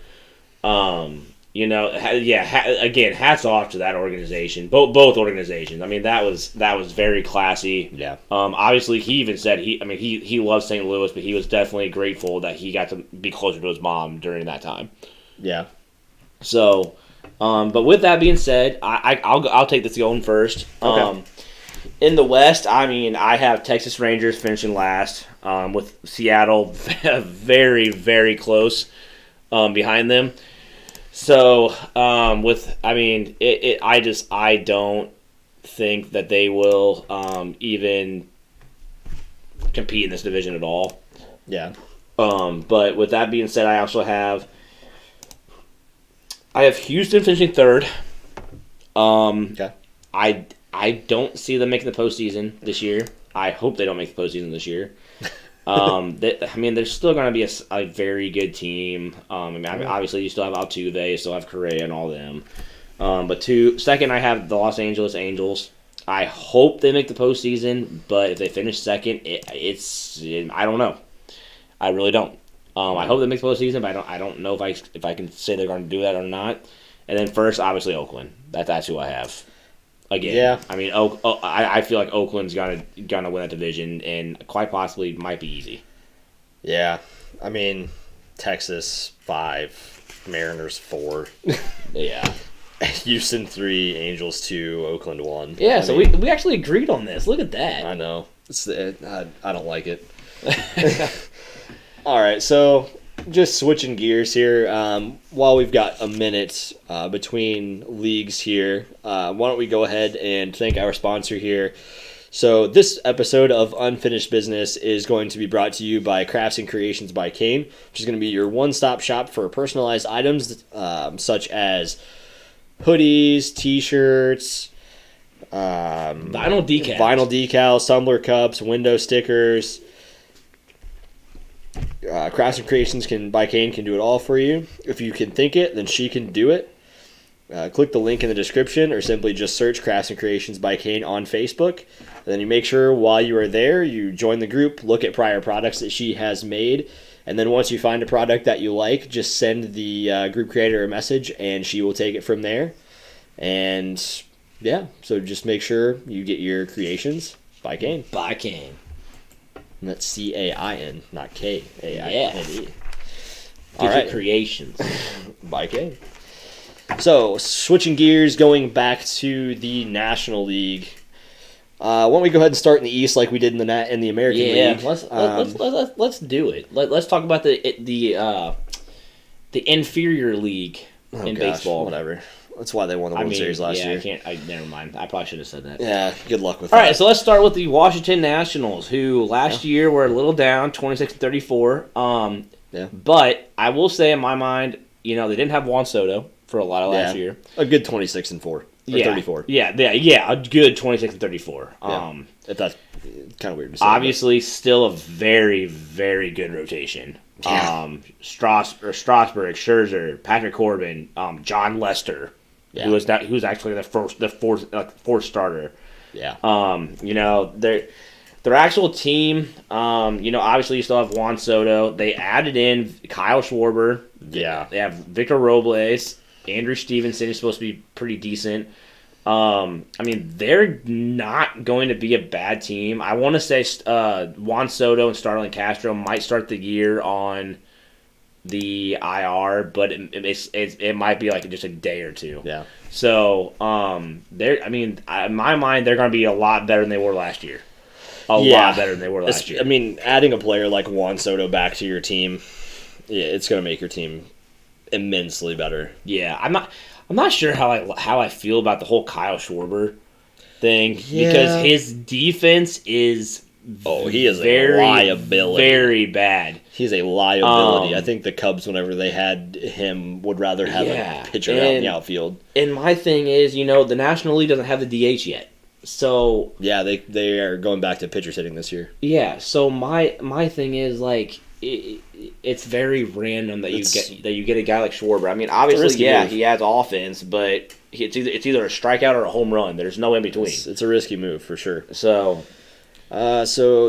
you know, again, hats off to that organization. Both organizations. I mean, that was very classy. Yeah. Obviously, he even said he loves St. Louis, but he was definitely grateful that he got to be closer to his mom during that time. Yeah. So, but with that being said, I'll take this going first. Okay. In the West, I mean, I have Texas Rangers finishing last, with Seattle very, very close behind them. So, I don't think that they will even compete in this division at all. Yeah. But with that being said, I also have Houston finishing third. Okay. I don't see them making the postseason this year. I hope they don't make the postseason this year. They're still going to be a very good team. Obviously, you still have Altuve, you still have Correa and all them. But second, I have the Los Angeles Angels. I hope they make the postseason, but if they finish second, I don't know. I really don't. I hope they make the postseason, but I don't know if I can say they're going to do that or not. And then first, obviously, Oakland. That's who I have. Again, yeah. I mean, I feel like Oakland's gonna win that division, and quite possibly might be easy. Yeah, I mean, Texas 5, Mariners 4. Yeah, Houston 3, Angels 2, Oakland 1. Yeah, so we actually agreed on this. Look at that. I know. I don't like it. All right, so just switching gears here. While we've got a minute between leagues here, why don't we go ahead and thank our sponsor here. So this episode of Unfinished Business is going to be brought to you by Crafts and Creations by Kane, which is going to be your one-stop shop for personalized items such as hoodies, T-shirts, vinyl decals, tumbler cups, window stickers. Crafts and Creations by Kane can do it all for you. If you can think it, then she can do it. Click the link in the description or simply just search Crafts and Creations by Kane on Facebook. And then you make sure while you are there, you join the group, look at prior products that she has made, and then once you find a product that you like, just send the group creator a message and she will take it from there. And yeah, so just make sure you get your creations by Kane. By Kane. And that's C-A-I-N, not K-A-I-N-E. Yeah. All right. Creations. By Kane. So, switching gears, going back to the National League. Why don't we go ahead and start in the East like we did in the American League? Yeah, let's do it. Let's talk about the inferior league in baseball. Whatever. That's why they won the World Series last year. Never mind. I probably should have said that. Yeah, good luck with that. All right, so let's start with the Washington Nationals, who last year were a little down, 26-34. But I will say, in my mind, they didn't have Juan Soto for a lot of last year. A good 26-4 or 34. Yeah, a good 26-34. If that's kind of weird to say. Obviously, still a very, very good rotation. Yeah. Strasburg, Scherzer, Patrick Corbin, John Lester, who's actually the fourth starter. Yeah. Their actual team, obviously you still have Juan Soto. They added in Kyle Schwarber. Yeah. They have Victor Robles. Andrew Stevenson is supposed to be pretty decent. They're not going to be a bad team. I want to say Juan Soto and Starlin Castro might start the year on the IR, but it might be like just a day or two. Yeah. So, in my mind, they're going to be a lot better than they were last year. A lot better than they were last year. Adding a player like Juan Soto back to your team, it's going to make your team immensely better. Yeah, I'm not sure how I feel about the whole Kyle Schwarber thing because his defense is he is a liability. Very bad. He's a liability. I think the Cubs, whenever they had him, would rather have a pitcher out in the outfield. And my thing is, the National League doesn't have the DH yet. So yeah, they are going back to pitchers hitting this year. Yeah, so my thing is it's very random that you get a guy like Schwarber. Obviously, he has offense, but it's either a strikeout or a home run. There's no in between. It's a risky move for sure. So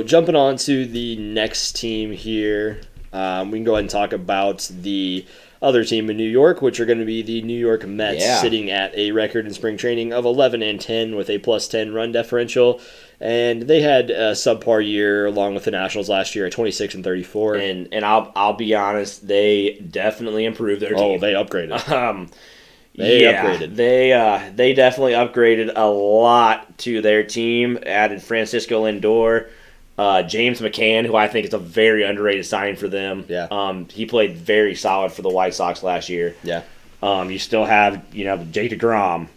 jumping on to the next team here, we can go ahead and talk about the other team in New York, which are going to be the New York Mets, sitting at a record in spring training of 11-10 with a +10 run differential. And they had a subpar year along with the Nationals last year at 26-34. And I'll be honest, they definitely improved their team. Oh, they upgraded. Upgraded. They definitely upgraded a lot to their team. Added Francisco Lindor, James McCann, who I think is a very underrated signing for them. Yeah. He played very solid for the White Sox last year. Yeah. You still have Jake DeGrom,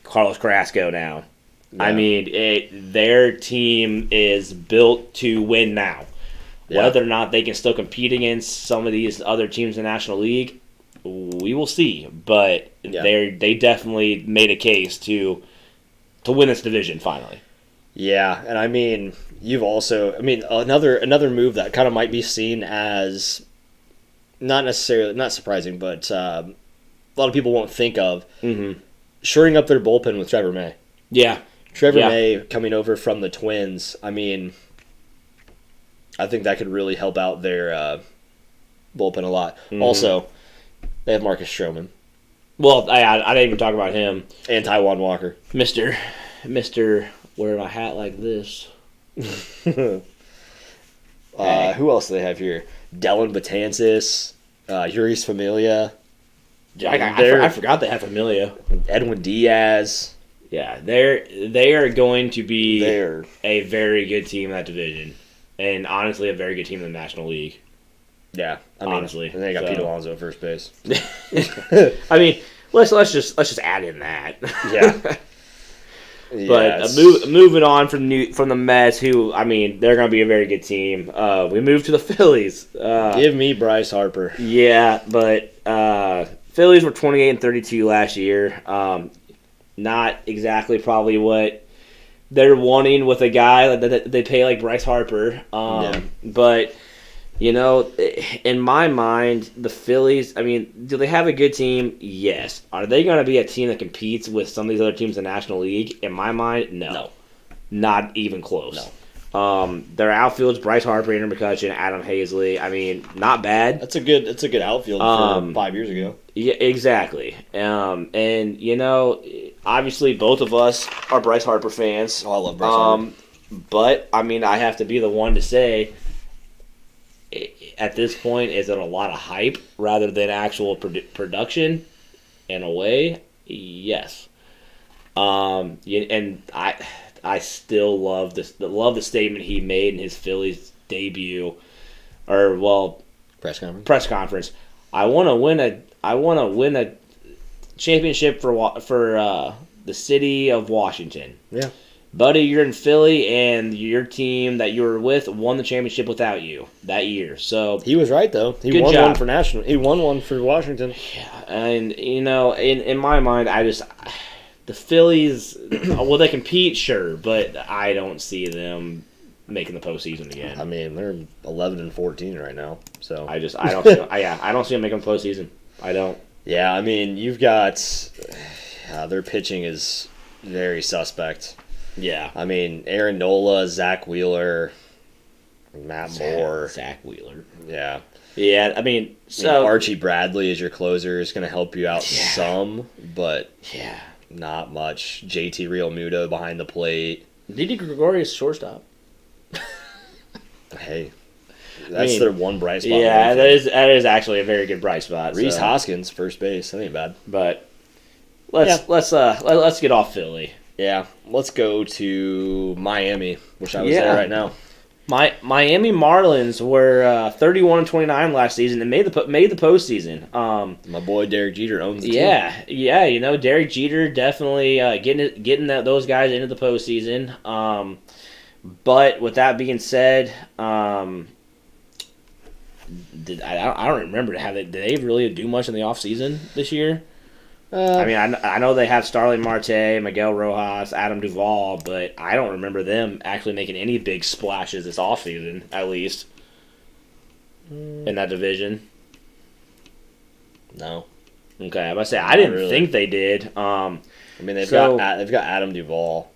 Carlos Carrasco now. Yeah. Their team is built to win now. Yeah. Whether or not they can still compete against some of these other teams in the National League, we will see. But they definitely made a case to win this division finally. Yeah, and you've also another move that kind of might be seen as not surprising, but a lot of people won't think of shoring up their bullpen with Trevor May. Yeah. Trevor May coming over from the Twins, I think that could really help out their bullpen a lot. Mm-hmm. Also, they have Marcus Stroman. Well, I didn't even talk about him. And Taijuan Walker. Mr. Wear my hat like this. Who else do they have here? Dellin Betances, Urias Familia. I forgot they have Familia. Edwin Diaz. Yeah, they are going to be a very good team in that division, and honestly, a very good team in the National League. Yeah, honestly, and they got Pete Alonso at first base. I mean, let's just add in that. Yeah. But moving on from the Mets, who, I mean, they're going to be a very good team. We move to the Phillies. Give me Bryce Harper. Yeah, but Phillies were 28-32 last year. Not exactly probably what they're wanting with a guy that they pay like Bryce Harper. But, you know, in my mind, the Phillies, I mean, do they have a good team? Yes. Are they going to be a team that competes with some of these other teams in the National League? In my mind, no. Not even close. No. Their outfield's Bryce Harper, Andrew McCutchen, Adam Hazley. I mean, not bad. That's a good outfield for 5 years ago. Yeah, exactly. And you know, obviously both of us are Bryce Harper fans. Oh, I love Bryce Harper. But I mean, I have to be the one to say, at this point, is it a lot of hype rather than actual production? In a way, yes. And I still love the statement he made in his Phillies debut, press conference. I want to win a championship for the city of Washington. Yeah, buddy, you're in Philly, and your team that you were with won the championship without you that year. So he was right though. He won one for national. He won one for Washington. Yeah, and you know, in my mind, the Phillies, will they compete? Sure, but I don't see them making the postseason again. I mean, they're 11-14 right now, so I don't see them making the postseason. I don't. Yeah, I mean, you've got their pitching is very suspect. Yeah, I mean, Aaron Nola, Zach Wheeler, Matt Moore, Zach Wheeler. Yeah. Yeah, I mean, Archie Bradley as your closer is going to help you out some, but not much. JT Realmuto behind the plate. Didi Gregorius shortstop. Hey, that's their one bright spot. Yeah, that is actually a very good bright spot. Rhys Hoskins, first base. That ain't bad. But let's get off Philly. Yeah, let's go to Miami, which I was there right now. Miami Marlins were 31-29 last season and made the postseason. My boy Derek Jeter owns the team. Yeah, you know, Derek Jeter definitely getting those guys into the postseason. But with that being said, I don't remember did they really do much in the offseason this year? I mean, I know they have Starling Marte, Miguel Rojas, Adam Duvall, but I don't remember them actually making any big splashes this offseason, at least, in that division. No. Okay, I was about to say, I didn't think they did. I mean, they've got Adam Duvall.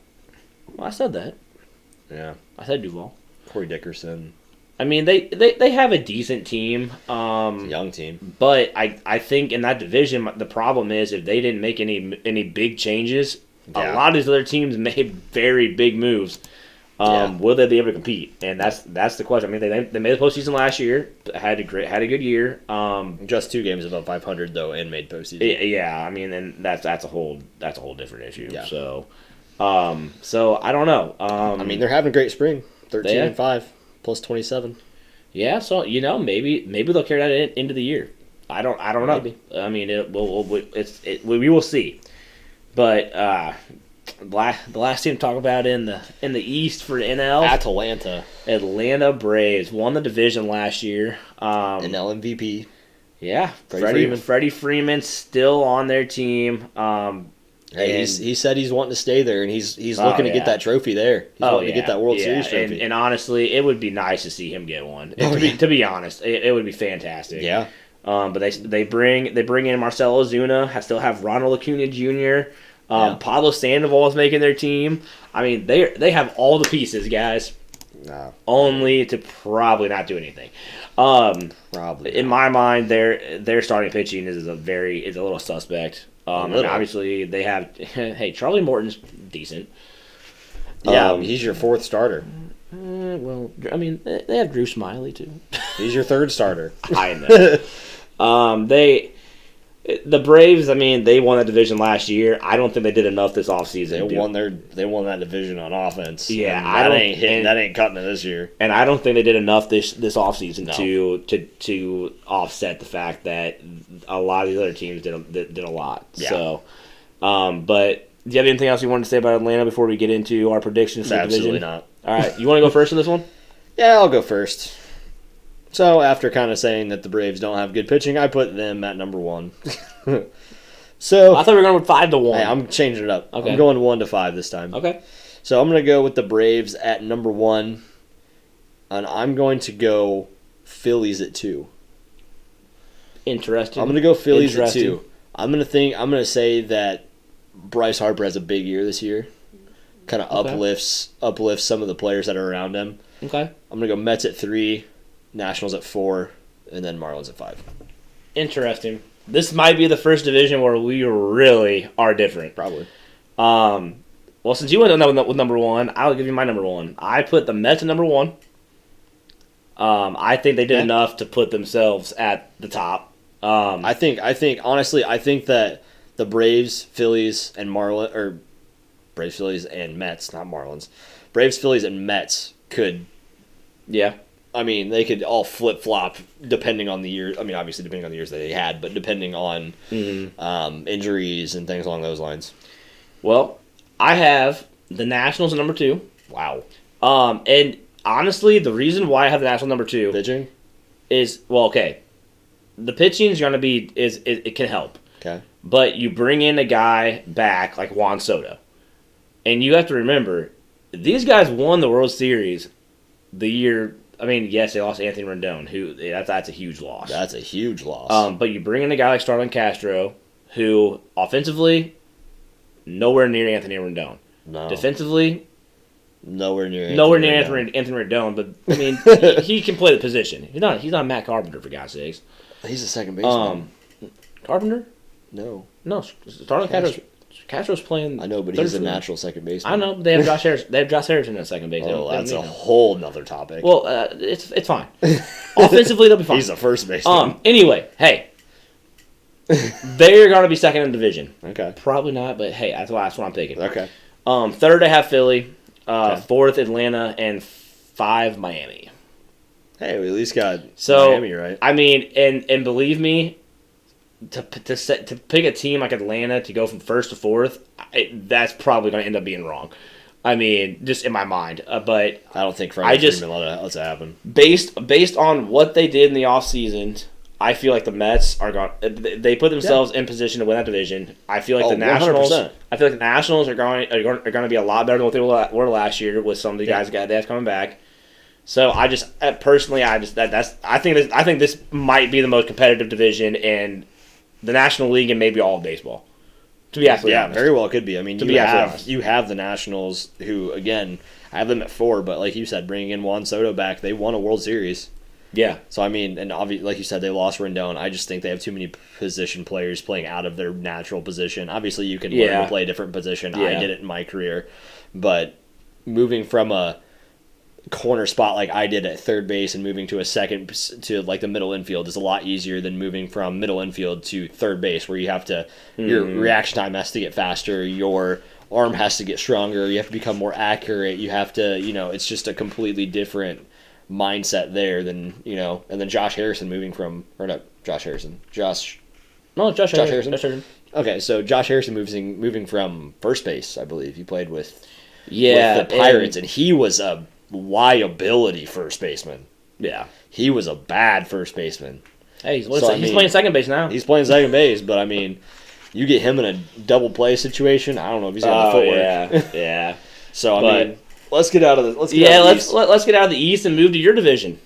Well, I said that. Yeah. I said Duvall. Corey Dickerson. I mean, they have a decent team. It's a young team. But I think in that division, the problem is if they didn't make any big changes, a lot of these other teams made very big moves. Will they be able to compete? And that's the question. I mean, they made the postseason last year, had a good year. Just 2 games above 500 though, and made postseason. Yeah, I mean, and that's a whole different issue. Yeah. So I don't know. I mean, they're having a great spring, 13-5. Plus 27. Yeah, so you know maybe they'll carry that into the year. I don't know. Maybe. I mean, we will see. But the last team to talk about in the East for NL, Atlanta Braves won the division last year. NL MVP. Yeah, Freddie Freeman still on their team. Hey, he said he's wanting to stay there, and he's looking to get that trophy there. He's wanting to get that World Series trophy. And honestly, it would be nice to see him get one. To be honest, it would be fantastic. Yeah. But they bring in Marcell Ozuna. Still have Ronald Acuna Jr. Pablo Sandoval is making their team. I mean, they have all the pieces, guys. No. Only to probably not do anything. Probably. In my mind, their starting pitching is a little suspect. And obviously, they have... Hey, Charlie Morton's decent. Yeah, he's your 4th starter. Well, I mean, they have Drew Smyly, too. He's your 3rd starter. I know. The Braves, I mean, they won that division last year. I don't think they did enough this offseason. They won that division on offense. Yeah, that ain't cutting it this year. And I don't think they did enough this offseason to offset the fact that a lot of these other teams did a lot. Yeah. So, but do you have anything else you wanted to say about Atlanta before we get into our predictions for the division? Absolutely not. All right, you want to go first in this one? Yeah, I'll go first. So, after kind of saying that the Braves don't have good pitching, I put them at number 1. So I thought we were going with 5-1. Hey, I'm changing it up. Okay. I'm going 1-5 this time. Okay. So, I'm going to go with the Braves at number 1, and I'm going to go Phillies at 2. Interesting. I'm going to go Phillies at 2. I'm going to say that Bryce Harper has a big year this year. Kind of uplifts some of the players that are around him. Okay. I'm going to go Mets at 3. Nationals at 4, and then Marlins at 5. Interesting. This might be the first division where we really are different. Probably. Well, since you went with number 1, I'll give you my number 1. I put the Mets at number 1. I think they did enough to put themselves at the top. I think honestly, I think that the Braves, Phillies, and Braves, Phillies, and Mets, not Marlins. Braves, Phillies, and Mets could. Yeah. I mean, they could all flip-flop depending on the year. I mean, obviously depending on the years that they had, but depending on injuries and things along those lines. Well, I have the Nationals at number 2. Wow. And honestly, the reason why I have the Nationals number 2 pitching is, well, okay, the pitching is going to be it can help. Okay. But you bring in a guy back like Juan Soto, and you have to remember these guys won the World Series the year. I mean, yes, they lost Anthony Rendon, that's a huge loss. That's a huge loss. But you bring in a guy like Starlin Castro, who offensively, nowhere near Anthony Rendon. No. Defensively, nowhere near Anthony Rendon. But I mean, he can play the position. He's not Matt Carpenter, for God's sakes. He's a second baseman. Carpenter? No, Starlin Castro's playing. I know, but he's a natural second baseman. I know, but they have Josh Harrison. They have Josh Harrison at second base. Oh, that's a whole nother topic. Well, it's fine. Offensively, they'll be fine. He's a first baseman. Anyway, hey, they're going to be second in the division. Okay. Probably not, but hey, that's what I'm picking. Okay. Third, I have Philly. Fourth, Atlanta, and 5, Miami. Hey, we at least got Miami right. I mean, and believe me, to pick a team like Atlanta to go from first to fourth, that's probably going to end up being wrong. I mean, just in my mind. But I don't think let that happen. Based on what they did in the offseason, I feel like the Mets are going. They put themselves in position to win that division. I feel like the Nationals. 100%. I feel like the Nationals are going to be a lot better than what they were last year with some of the guys they have coming back. So I just personally, I think this might be the most competitive division in the National League and maybe all of baseball. To be absolutely honest. Very well could be. I mean, you have the Nationals, who again, I have them at 4, but like you said, bringing in Juan Soto back, they won a World Series. Yeah. So I mean, and obviously, like you said, they lost Rendon. I just think they have too many position players playing out of their natural position. Obviously, you can learn to play a different position. Yeah. I did it in my career, but moving from a corner spot like I did at third base and moving to a second to like the middle infield is a lot easier than moving from middle infield to third base, where you have to your reaction time has to get faster, your arm has to get stronger, you have to become more accurate, you have to, it's just a completely different mindset there than, and then Josh Harrison Harrison. Okay, so Josh Harrison moving from first base, I believe he played with the Pirates, and he was a liability first baseman. Yeah. He was a bad first baseman. Hey, he's playing second base now. He's playing second base, but I mean, you get him in a double play situation, I don't know if he's got the footwork. Yeah. So, I mean, let's get out of this. Let's get out of the East and move to your division.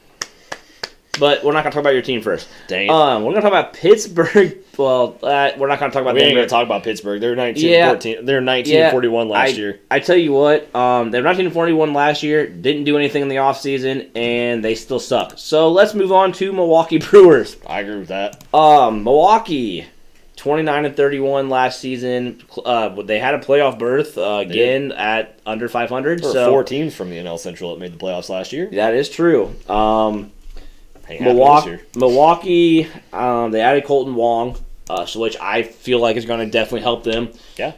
But we're not going to talk about your team first. Dang it. We're going to talk about Pittsburgh. Well, we're not going to talk about them. We ain't going to talk about Pittsburgh. They're 19-14. They're 19-41 last year. I tell you what, they were 19-41 last year, didn't do anything in the offseason, and they still suck. So let's move on to Milwaukee Brewers. I agree with that. Milwaukee, 29-31 last season. They had a playoff berth again at under 500. There were 4 teams from the NL Central that made the playoffs last year. That is true. Milwaukee, they added Colton Wong. so which I feel like is going to definitely help them. Yeah.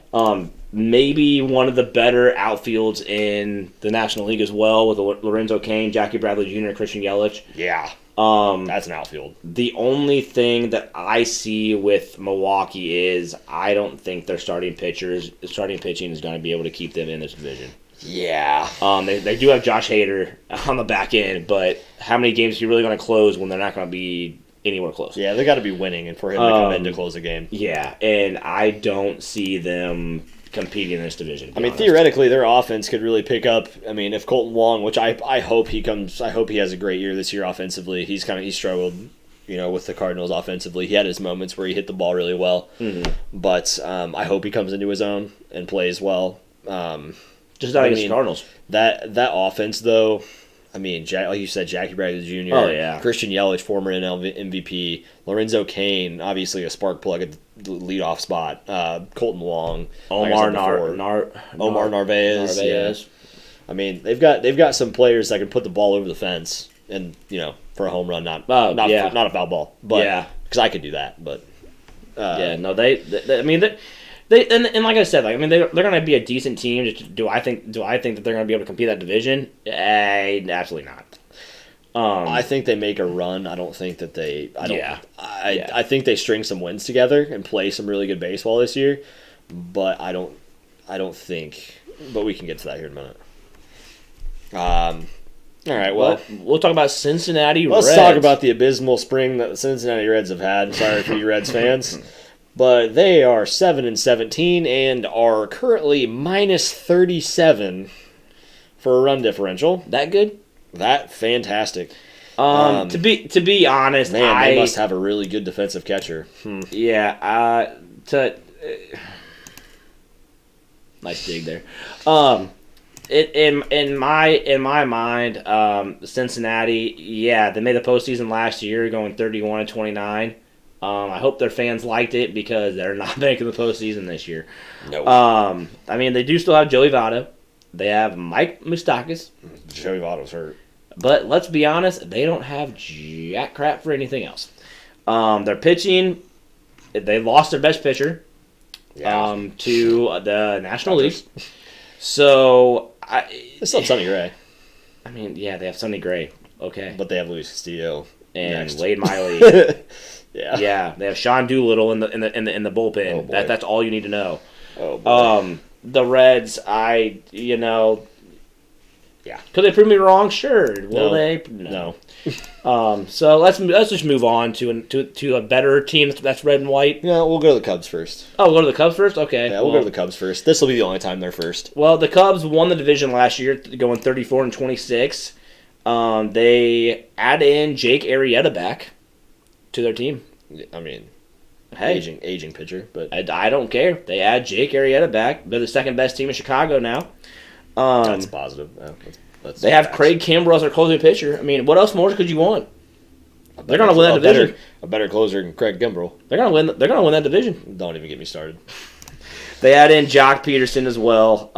Maybe one of the better outfields in the National League as well, with Lorenzo Cain, Jackie Bradley Jr., Christian Yelich. Yeah. That's an outfield. The only thing that I see with Milwaukee is I don't think their starting pitching is going to be able to keep them in this division. Yeah. They do have Josh Hader on the back end, but how many games are you really going to close when they're not going to be anywhere close? Yeah, they got to be winning and for him to come in to close a game. Yeah, and I don't see them competing in this division. I mean, theoretically, their offense could really pick up. I mean, if Colton Wong, which I hope he has a great year this year offensively. He struggled, with the Cardinals offensively. He had his moments where he hit the ball really well, but I hope he comes into his own and plays well. Just not against the Cardinals. That offense, though, I mean, like you said, Jackie Bradley Jr., oh, yeah. Christian Yelich, former NL MVP, Lorenzo Cain, obviously a spark plug at the leadoff spot, Colton Wong, Omar Narvaez. Yeah. I mean, they've got some players that can put the ball over the fence and, for a home run, not a foul ball. But, because I could do that, but. They like I said, they're going to be a decent team. Do I think that they're going to be able to compete that division? Absolutely not. I think they make a run. I don't think that they. I think they string some wins together and play some really good baseball this year, but I don't think. But we can get to that here in a minute. All right. Well, we'll talk about Cincinnati Reds. Let's talk about the abysmal spring that the Cincinnati Reds have had. Sorry for you Reds fans. But they are 7-17 and are currently minus 37 for a run differential. That good? That fantastic. To be honest, they must have a really good defensive catcher. Yeah. Nice dig there. In my mind, Cincinnati. Yeah, they made the postseason last year, going 31-29. I hope their fans liked it because they're not making the postseason this year. No. They do still have Joey Votto. They have Mike Moustakas. Joey Votto's hurt. But let's be honest, they don't have jack crap for anything else. Their pitching, they lost their best pitcher to the National League. So, they still have Sonny Gray. I mean, yeah, they have Sonny Gray. Okay. But they have Luis Castillo. And next. Wade Miley. Yeah, they have Sean Doolittle in the bullpen. Oh, boy. That's all you need to know. Oh boy. The Reds, yeah. Could they prove me wrong? Sure. Will they? No. So let's just move on to a better team that's red and white. Yeah, we'll go to the Cubs first. Oh, we'll go to the Cubs first. Okay. Yeah, we'll go to the Cubs first. This will be the only time they're first. Well, the Cubs won the division last year, going 34-26. They add in Jake Arrieta back to their team. I mean, hey, aging pitcher, but I don't care. They add Jake Arrieta back. They're the second best team in Chicago now. That's positive. They have Craig Kimbrell as their closing pitcher. I mean, what else more could you want? They're going to win that division. A better closer than Craig Kimbrell. They're going to win that division. Don't even get me started. They add in Jock Peterson as well,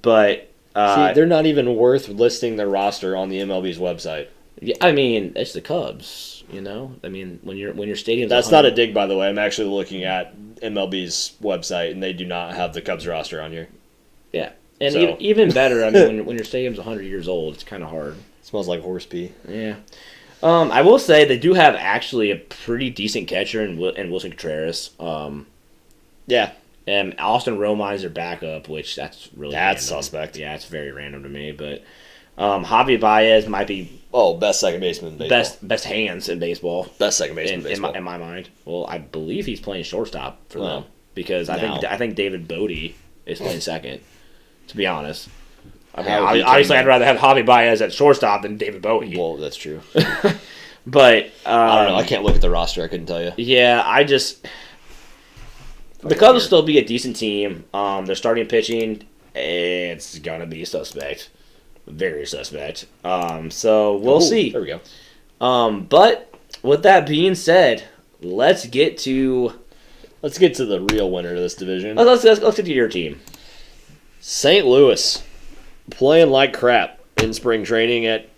but see, they're not even worth listing their roster on the MLB's website. Yeah, I mean, it's the Cubs. I mean, when your stadium's that's not a dig, by the way. I'm actually looking at MLB's website, and they do not have the Cubs roster on here. Yeah, and even better, I mean, when your stadium's 100 years old, it's kind of hard. It smells like horse pee. Yeah. I will say they do have actually a pretty decent catcher in Wilson Contreras. Yeah. And Austin Romine is their backup, which that's random. Suspect. Yeah, it's very random to me, but Javier Baez might be best second baseman in baseball. Best hands in baseball. Best second baseman in baseball. In my mind. Well, I believe he's playing shortstop for them because I think David Bodie is playing second. To be honest, I mean, obviously I'd rather have Javier Baez at shortstop than David Bodie. Well, that's true. But I don't know. I can't look at the roster. I couldn't tell you. Yeah, the Cubs will still be a decent team. Their starting pitching, it's gonna be suspect. Very suspect. So we'll see. There we go. But with that being said, let's get to the real winner of this division. Let's get to your team. St. Louis, playing like crap in spring training at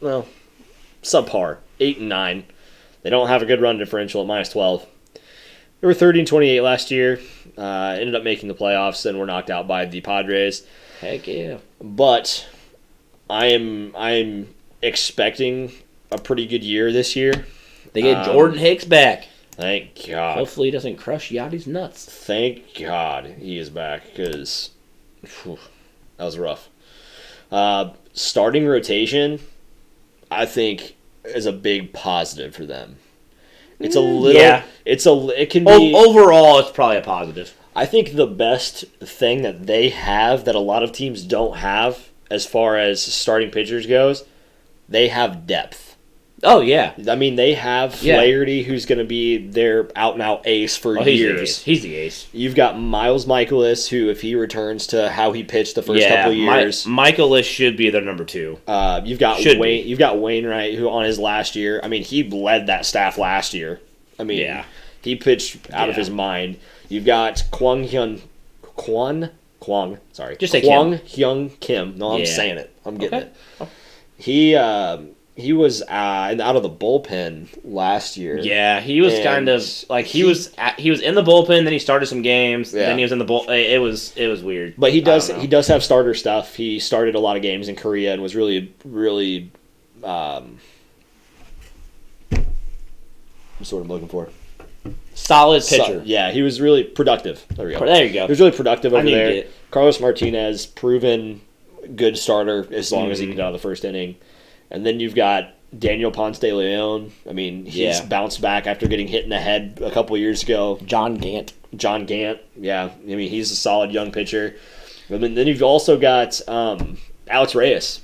subpar 8-9. They don't have a good run differential at -12. They were 30-28 last year. Ended up making the playoffs and were knocked out by the Padres. Heck yeah. But I'm expecting a pretty good year this year. They get Jordan Hicks back. Thank God. Hopefully he doesn't crush Yachty's nuts. Thank God he is back because that was rough. Starting rotation, I think, is a big positive for them. It's a little. Yeah. It can be overall. It's probably a positive. I think the best thing that they have that a lot of teams don't have, as far as starting pitchers goes, they have depth. Oh yeah. I mean, they have Flaherty, who's going to be their out-and-out ace for years. He's the ace. You've got Miles Michaelis, who, if he returns to how he pitched the first couple of years, Michaelis should be their number 2. You've got Wainwright, who on his last year, I mean, he led that staff last year. I mean, he pitched out of his mind. You've got Kwang Hyun Kim. No, I'm saying it. I'm getting it. He was out of the bullpen last year. Yeah, he was kind of like he was in the bullpen. Then he started some games. Then he was in the bull. It was weird. But he does have starter stuff. He started a lot of games in Korea and was really what's what I'm looking for. Solid pitcher. He was really productive. There we go. There you go. He was really productive over there. Carlos Martinez, proven good starter as long as he can get out of the first inning. And then you've got Daniel Ponce de Leon. I mean, he's bounced back after getting hit in the head a couple years ago. John Gant. Yeah. I mean, he's a solid young pitcher. I mean, then you've also got Alex Reyes.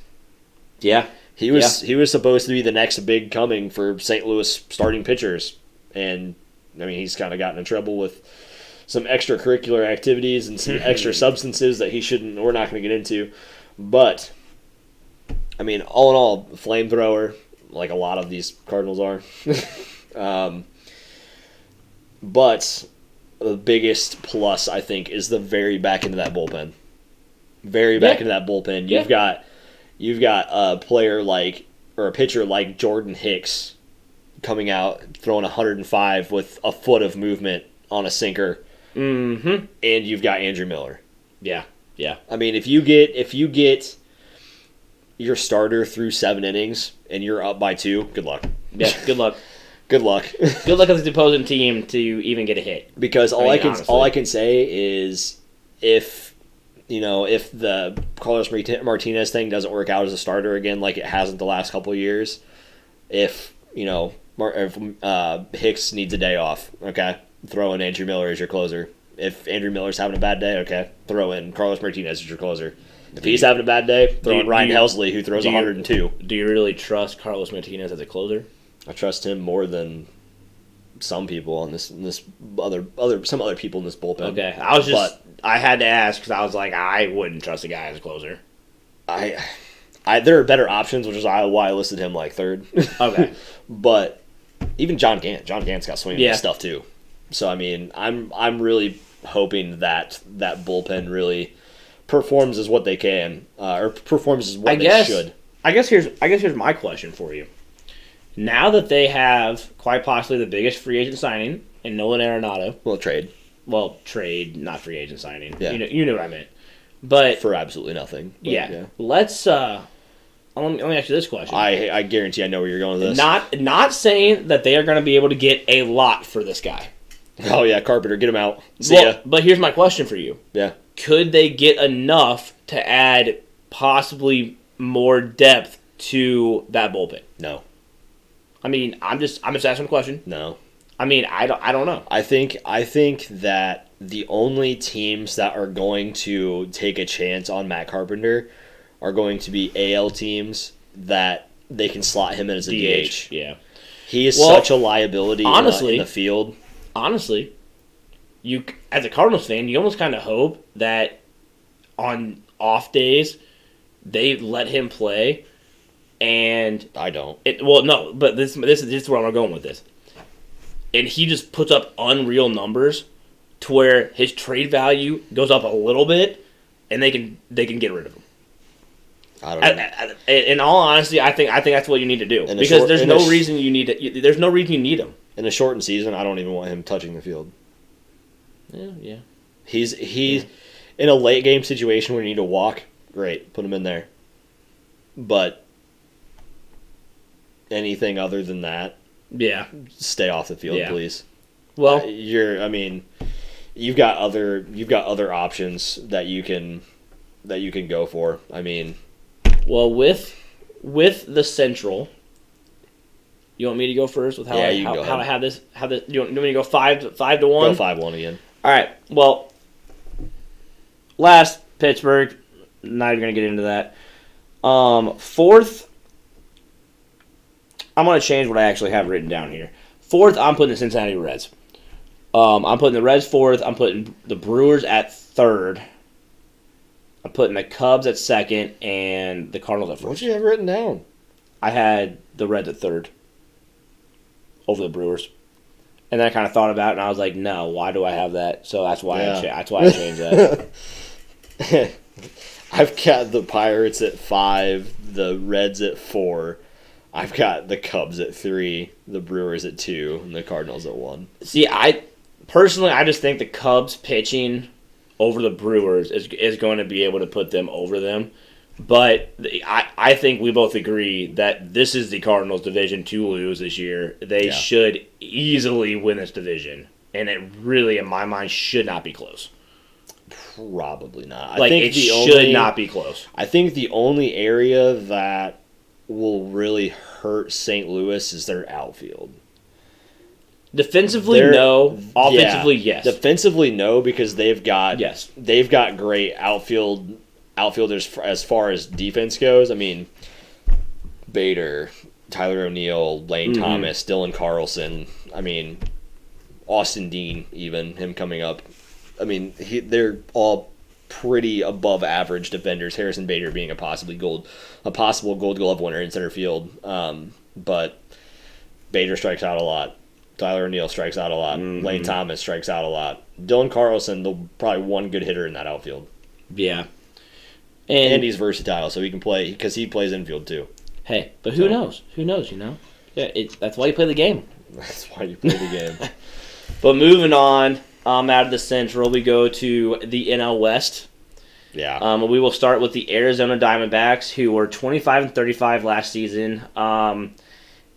Yeah. He was supposed to be the next big coming for St. Louis starting pitchers. And, I mean, he's kind of gotten in trouble with some extracurricular activities and some extra substances that we're not going to get into. But, I mean, all in all, flamethrower, like a lot of these Cardinals are. But the biggest plus, I think, is the very back end of that bullpen. Into that bullpen. You've got a player a pitcher like Jordan Hicks coming out, throwing 105 with a foot of movement on a sinker. Mm-hmm. And you've got Andrew Miller. Yeah. I mean, if you get your starter through 7 innings and you're up by 2, good luck. Yeah, good luck. Good luck. Good luck as the opposing team to even get a hit. Because all I can say is if the Carlos Martinez thing doesn't work out as a starter again like it hasn't the last couple of years, if Hicks needs a day off, okay, throw in Andrew Miller as your closer. If Andrew Miller's having a bad day, okay, throw in Carlos Martinez as your closer. If he's having a bad day, throw in Ryan Helsley, who throws 102. Do you really trust Carlos Martinez as a closer? I trust him more than some people on some other people in this bullpen. Okay, I had to ask because I was like, I wouldn't trust a guy as a closer. There are better options, which is why I listed him like third. Okay, but even John Gant's got swinging stuff too. So I mean, I'm really hoping that bullpen really performs as what they can, or performs as what they should. I guess here's my question for you. Now that they have quite possibly the biggest free agent signing in Nolan Arenado. Trade, not free agent signing. Yeah. You know what I meant. But for absolutely nothing. Yeah. Let's let me ask you this question. I guarantee I know where you're going with this. Not saying that they are going to be able to get a lot for this guy. Oh yeah, Carpenter, get him out. See ya. But here's my question for you. Yeah. Could they get enough to add possibly more depth to that bullpen? No. I mean, I'm just asking a question. No. I mean, I don't know. I think that the only teams that are going to take a chance on Matt Carpenter are going to be AL teams that they can slot him in as a DH. Yeah. He is such a liability in the field. Honestly, you as a Cardinals fan, you almost kind of hope that on off days they let him play. And I don't. But this is where I'm going with this. And he just puts up unreal numbers to where his trade value goes up a little bit, and they can get rid of him. I don't know. In all honesty, I think that's what you need to do because there's no reason you need him. In a shortened season, I don't even want him touching the field. Yeah. He's in a late game situation where you need to walk. Great, put him in there. But anything other than that, stay off the field, please. Well, you've got other options that you can go for. I mean, well, with the Central, you want me to go first with how I have this? You want me to go 5-1? Go 5-1 again. All right. Well, last Pittsburgh. Not even gonna get into that. Fourth, I'm gonna change what I actually have written down here. Fourth, I'm putting the Cincinnati Reds. I'm putting the Reds fourth. I'm putting the Brewers at third. I'm putting the Cubs at second and the Cardinals at first. What you have written down? I had the Reds at third over the Brewers. And then I kind of thought about it, and I was like, no, why do I have that? So that's why I changed that. I've got the Pirates at 5, the Reds at 4. I've got the Cubs at 3, the Brewers at 2, and the Cardinals at 1. See, I just think the Cubs pitching over the Brewers is going to be able to put them over them. But I think we both agree that this is the Cardinals' division to lose this year. They should easily win this division. And it really, in my mind, should not be close. Probably not. It should not be close. I think the only area that will really hurt St. Louis is their outfield. Defensively, no. Offensively, yes. Defensively, no, because they've got great outfielders as far as defense goes. I mean, Bader, Tyler O'Neill, Lane Thomas, Dylan Carlson. I mean, Austin Dean, even him coming up. I mean, they're all pretty above average defenders. Harrison Bader being a possible Gold Glove winner in center field. But Bader strikes out a lot. Tyler O'Neill strikes out a lot. Lane Thomas strikes out a lot. Dylan Carlson, probably one good hitter in that outfield. Yeah. And he's versatile, so he can play, because he plays infield too. Hey, but who knows? Who knows, you know? Yeah, that's why you play the game. That's why you play the game. But moving on, out of the Central, we go to the NL West. Yeah. We will start with the Arizona Diamondbacks, who were 25-35 last season.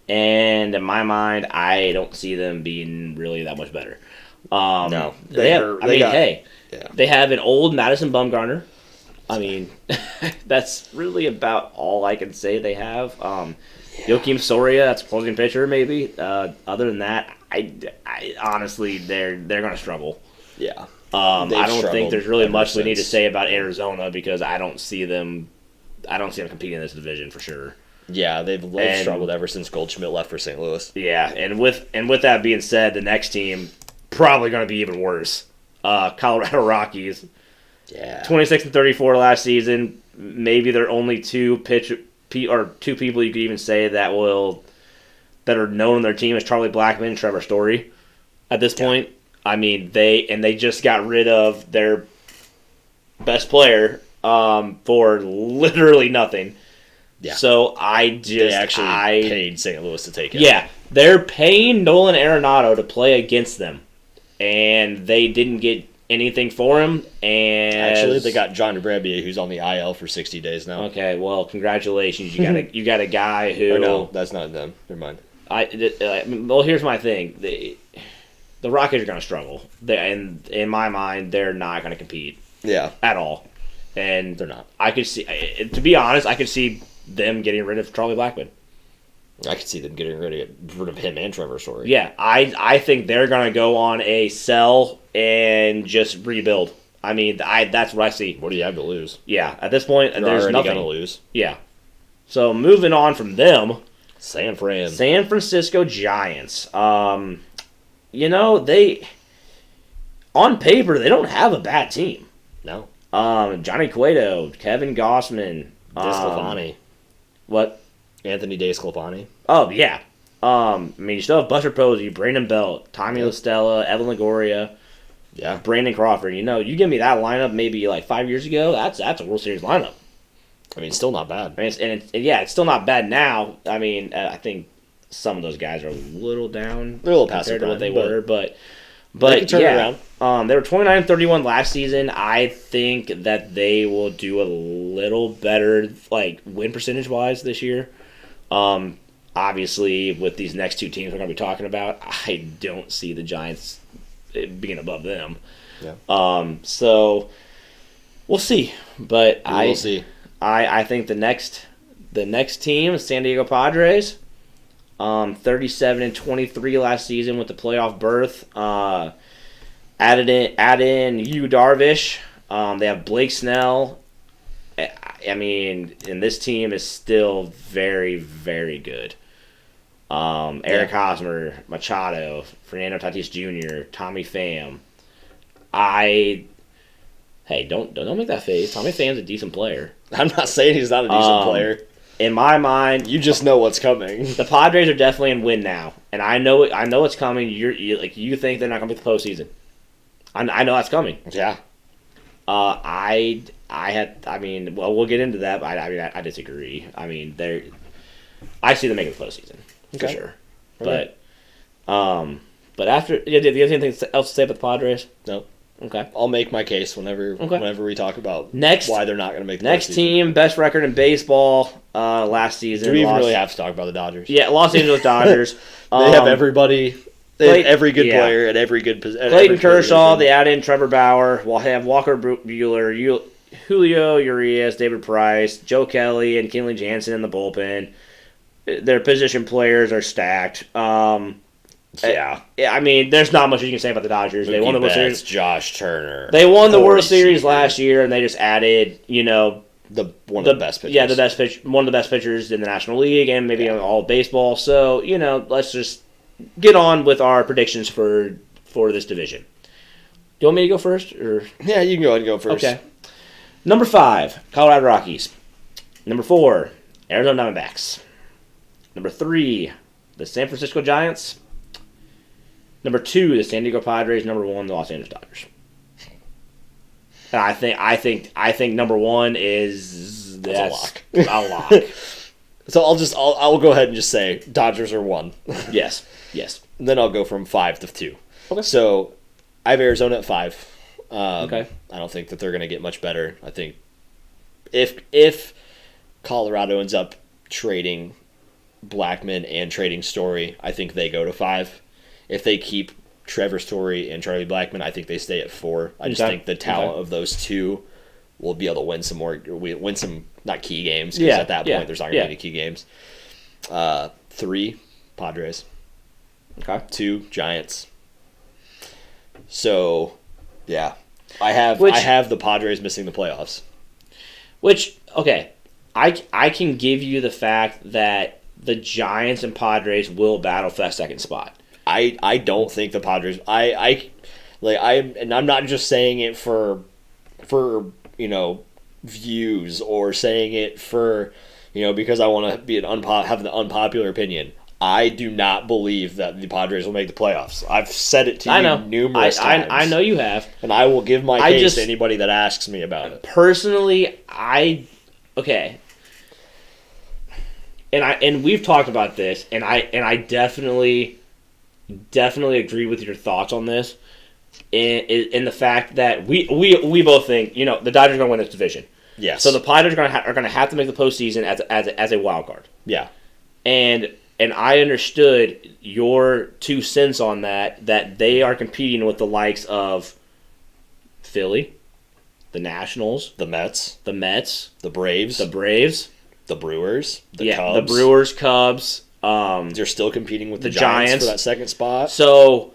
And in my mind, I don't see them being really that much better. No. They have an old Madison Bumgarner. I mean, that's really about all I can say they have. Joakim Soria, that's a closing pitcher, maybe. Other than that, I honestly, they're going to struggle. Yeah. I don't think there's really much we need to say about Arizona, because I don't see them competing in this division for sure. Yeah, they've struggled ever since Goldschmidt left for St. Louis. Yeah, and with that being said, the next team probably going to be even worse. Colorado Rockies. Yeah. 26-34 last season. Maybe there are only two people you could even say that are known on their team as Charlie Blackmon and Trevor Story. At this point, I mean, they just got rid of their best player for literally nothing. Yeah. So they actually paid St. Louis to take it. Yeah, they're paying Nolan Arenado to play against them, and they didn't get anything for him. And actually, they got John Debrabia, who's on the IL for 60 days now. Okay, well, congratulations. You got a guy who. Or no, that's not them. Never mind. Well, here's my thing. The Rockets are going to struggle. And in my mind, they're not going to compete. Yeah. At all. And they're not. I could see, to be honest, I could see them getting rid of Charlie Blackmon. I could see them getting rid of him and Trevor Story. Yeah, I think they're going to go on a sell and just rebuild. I mean, that's what I see. What do you have to lose? Yeah, at this point, there's nothing to lose. Yeah. So moving on from them, San Francisco Giants. They on paper they don't have a bad team. No. Johnny Cueto, Kevin Gossman, DeSclafani. What? Anthony DeSclafani. Oh yeah. You still have Buster Posey, Brandon Belt, Tommy La Stella, Evan Longoria, Brandon Crawford. You give me that lineup maybe like 5 years ago. That's a World Series lineup. I mean, it's still not bad. It's still not bad now. I mean, I think some of those guys are a little down. They're a little past compared to what they were, but But they can turn it around. They were 29-31 last season. I think that they will do a little better, like win percentage wise this year. Obviously, with these next two teams we're going to be talking about, I don't see the Giants being above them. Yeah. So we'll see. But we'll see. I think the next team, San Diego Padres, 37-23 last season with the playoff berth. Add in Yu Darvish. They have Blake Snell. I mean, and this team is still very, very good. Eric Hosmer, Machado, Fernando Tatis Jr., Tommy Pham. Don't make that face. Tommy Pham's a decent player. I'm not saying he's not a decent player. In my mind, you just know what's coming. The Padres are definitely in win now, and I know it's coming. You think they're not going to make the postseason. I know that's coming. Yeah. We'll get into that. But I disagree. I mean, I see them making the postseason for sure. Okay. But after, do you have anything else to say about the Padres? No. Okay. I'll make my case whenever we talk about why they're not going to make the next postseason. Team, best record in baseball last season. Do we even really have to talk about the Dodgers? Yeah, Los Angeles Dodgers. They have everybody. They have every good player at every good position. Clayton Kershaw, they add in Trevor Bauer. We'll have Walker Buehler, Julio Urias, David Price, Joe Kelly, and Kenley Jansen in the bullpen. Their position players are stacked. I mean, there's not much you can say about the Dodgers. They won the World Series. Josh Turner. They won the World Series last year, and they just added, one of the best pitchers. Yeah, one of the best pitchers in the National League and maybe in all of baseball. So, let's just get on with our predictions for this division. Do you want me to go first? Or? Yeah, you can go ahead and go first. Okay. Number 5, Colorado Rockies. Number 4, Arizona Diamondbacks. Number 3, the San Francisco Giants. Number 2, the San Diego Padres. Number 1, the Los Angeles Dodgers. And I think number 1 is a lock. A lock. So I'll go ahead and just say Dodgers are 1. Yes. And then I'll go from 5 to 2. Okay. So I have Arizona at 5. Okay. I don't think that they're going to get much better. I think if Colorado ends up trading Blackmon and trading Story, I think they go to 5. If they keep Trevor Story and Charlie Blackmon, I think they stay at 4. I just think the talent of those two will be able to win some not key games, because at that point there's not going to be any key games. 3, Padres. Okay. 2, Giants. So, yeah. I have the Padres missing the playoffs. Which, okay, I can give you the fact that the Giants and Padres will battle for that second spot. I don't think the Padres. I'm not just saying it for views or saying it for because I want to be have an unpopular opinion. I do not believe that the Padres will make the playoffs. I've said it to you numerous times. I know you have, and I will give my case to anybody that asks me about it. Personally, okay. And we've talked about this, and I definitely agree with your thoughts on this. In the fact that we both think the Dodgers are going to win this division. Yes. So the Padres are going to have to make the postseason as a wild card. Yeah. And I understood your 2 cents on that they are competing with the likes of Philly, the Nationals, the Mets, the Braves, the Brewers, Cubs. the Brewers, Cubs. They're still competing with the Giants for that second spot. So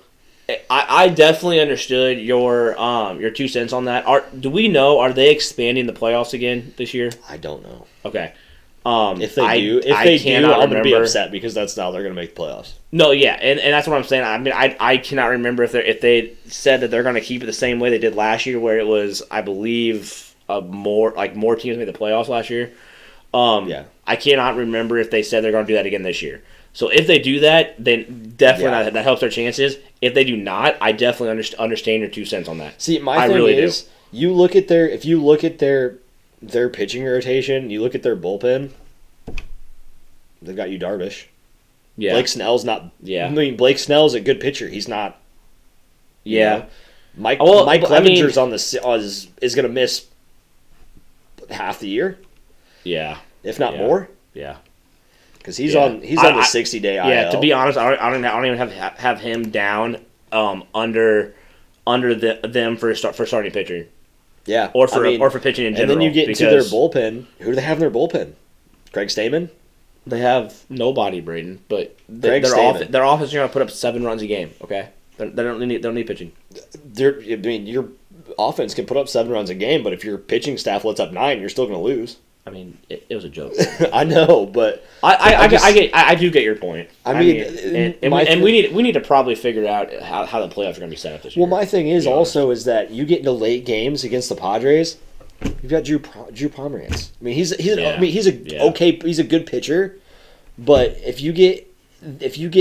I definitely understood your 2 cents on that. Do we know, are they expanding the playoffs again this year? I don't know. Okay. If they do, I'm going to be upset because that's now they're going to make the playoffs. No, yeah, and that's what I'm saying. I mean, I cannot remember if they said that they're going to keep it the same way they did last year, where it was, I believe, more teams made the playoffs last year. I cannot remember if they said they're going to do that again this year. So if they do that, then definitely that helps their chances. If they do not, I definitely understand your 2 cents on that. See, my thing is, if you look at their pitching rotation, you look at their bullpen, they've got Yu Darvish. Yeah. Blake Snell's not. Yeah. I mean, Blake Snell's a good pitcher. He's not Yeah. Mike Well, Clevenger's on the is going to miss half the year. Yeah. If not more. Yeah. Because he's on the 60-day IL. Yeah, to be honest, I don't even have him down under them for starting pitcher. Yeah. Or for pitching in general. And then you get into their bullpen. Who do they have in their bullpen? Greg Stamen? They have nobody, Braden, but their offense is going to put up 7 runs a game, okay? They don't need pitching. Your offense can put up 7 runs a game, but if your pitching staff lets up 9, you're still going to lose. I mean, it was a joke. I know, but I do get your point. We need to probably figure out how the playoffs are going to be set up this year. Well, my thing is that you get into late games against the Padres. You've got Drew Pomeranz. I mean, he's a good pitcher, but if you get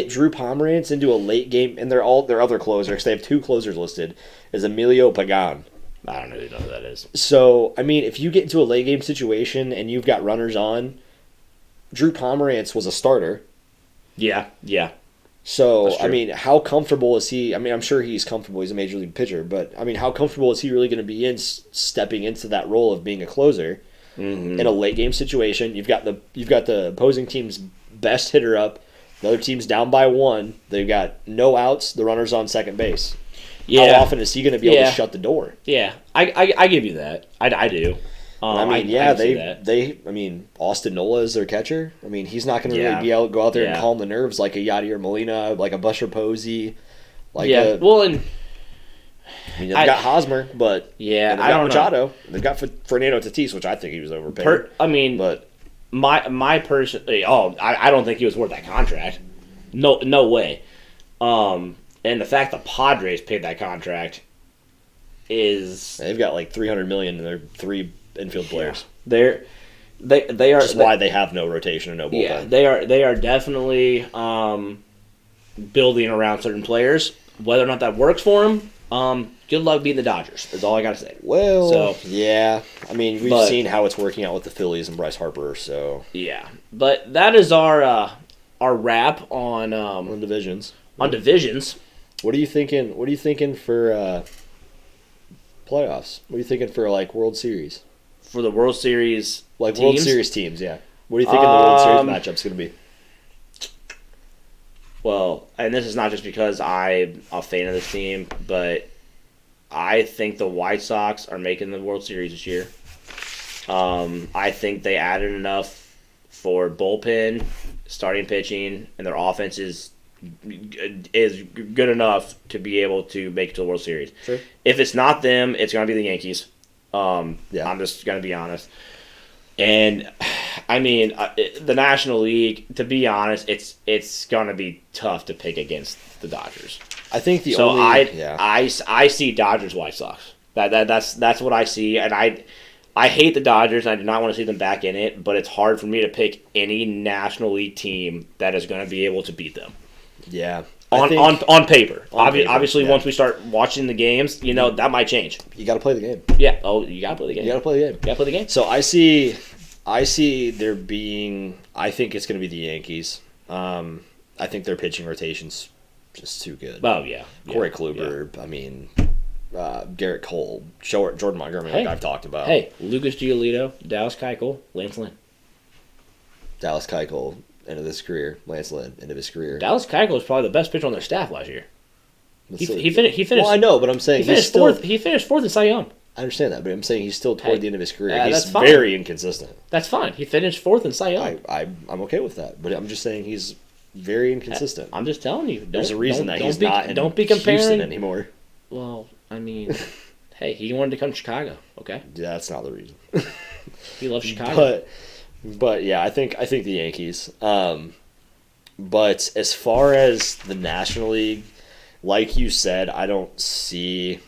Drew Pomeranz into a late game, and their other closers, they have 2 closers listed, is Emilio Pagan. I don't really know who that is. So, I mean, if you get into a late game situation and you've got runners on, Drew Pomeranz was a starter. Yeah. So, I mean, how comfortable is he? I mean, I'm sure he's comfortable. He's a major league pitcher. But, I mean, how comfortable is he really going to be in stepping into that role of being a closer in a late game situation? You've got the opposing team's best hitter up. The other team's down by 1. They've got no outs. The runner's on second base. Yeah. How often is he going to be able to shut the door? Yeah, I give you that. I do. Austin Nola is their catcher. I mean, he's not going to really go out there and calm the nerves like a Yadier Molina, like a Buster Posey. They've got Hosmer, but I got don't Machado. know. They've got Fernando Tatis, which I think he was overpaid. My person. I don't think he was worth that contract. No way. And the fact the Padres paid that contract is they've got like $300 million in their 3 infield players. They are. That's why they have no rotation and no bullpen. Yeah, they are definitely building around certain players. Whether or not that works for them, good luck beating the Dodgers. That's all I gotta say. Well, yeah. I mean, we've seen how it's working out with the Phillies and Bryce Harper. So yeah, but that is our wrap on divisions. On divisions. What are you thinking? What are you thinking for playoffs? What are you thinking for like World Series? For the World Series, like teams? World Series teams, yeah. What are you thinking the World Series matchup's going to be? Well, and this is not just because I'm a fan of this team, but I think the White Sox are making the World Series this year. I think they added enough for bullpen, starting pitching, and their offense is good enough to be able to make it to the World Series. Sure. If it's not them, it's going to be the Yankees. I'm just going to be honest. And, I mean, the National League, to be honest, it's going to be tough to pick against the Dodgers. I think I see Dodgers White Sox. That's what I see, and I hate the Dodgers, and I do not want to see them back in it, but it's hard for me to pick any National League team that is going to be able to beat them. Yeah. On paper. Obviously, once we start watching the games, that might change. You got to play the game. Yeah. Oh, you got to play the game. You got to play the game. You got to play the game. So I see there being. I think it's going to be the Yankees. I think their pitching rotation's just too good. Oh yeah. Corey Kluber. Yeah. I mean, Garrett Cole, Jordan Montgomery, like I've talked about. Hey, Lucas Giolito, Dallas Keuchel, Lance Lynn. Dallas Keuchel. End of his career. Lance Lynn, end of his career. Dallas Keuchel was probably the best pitcher on their staff last year. He finished. Well, I know, but I'm saying he finished fourth in Cy Young. I understand that, but I'm saying he's still toward the end of his career. He's fine. Very inconsistent. That's fine. He finished fourth in Cy Young. I'm okay with that, but I'm just saying he's very inconsistent. I'm just telling you. There's a reason that he's not in Houston anymore. Well, I mean, hey, he wanted to come to Chicago. Okay. Yeah, that's not the reason. He loves Chicago. But yeah, I think the Yankees. But as far as the National League, like you said, I don't see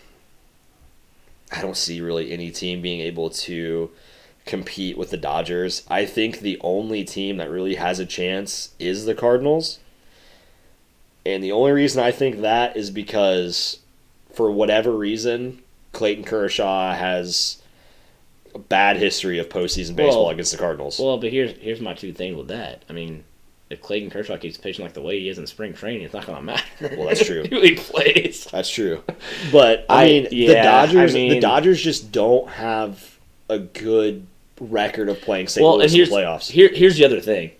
really any team being able to compete with the Dodgers. I think the only team that really has a chance is the Cardinals. And the only reason I think that is because, for whatever reason, Clayton Kershaw has a bad history of postseason baseball against the Cardinals. Well, but here's my two things with that. I mean, if Clayton Kershaw keeps pitching like the way he is in spring training, it's not going to matter. Well, that's true. Who he plays. That's true. But the Dodgers just don't have a good record of playing St. Louis in the playoffs. Here's the other thing.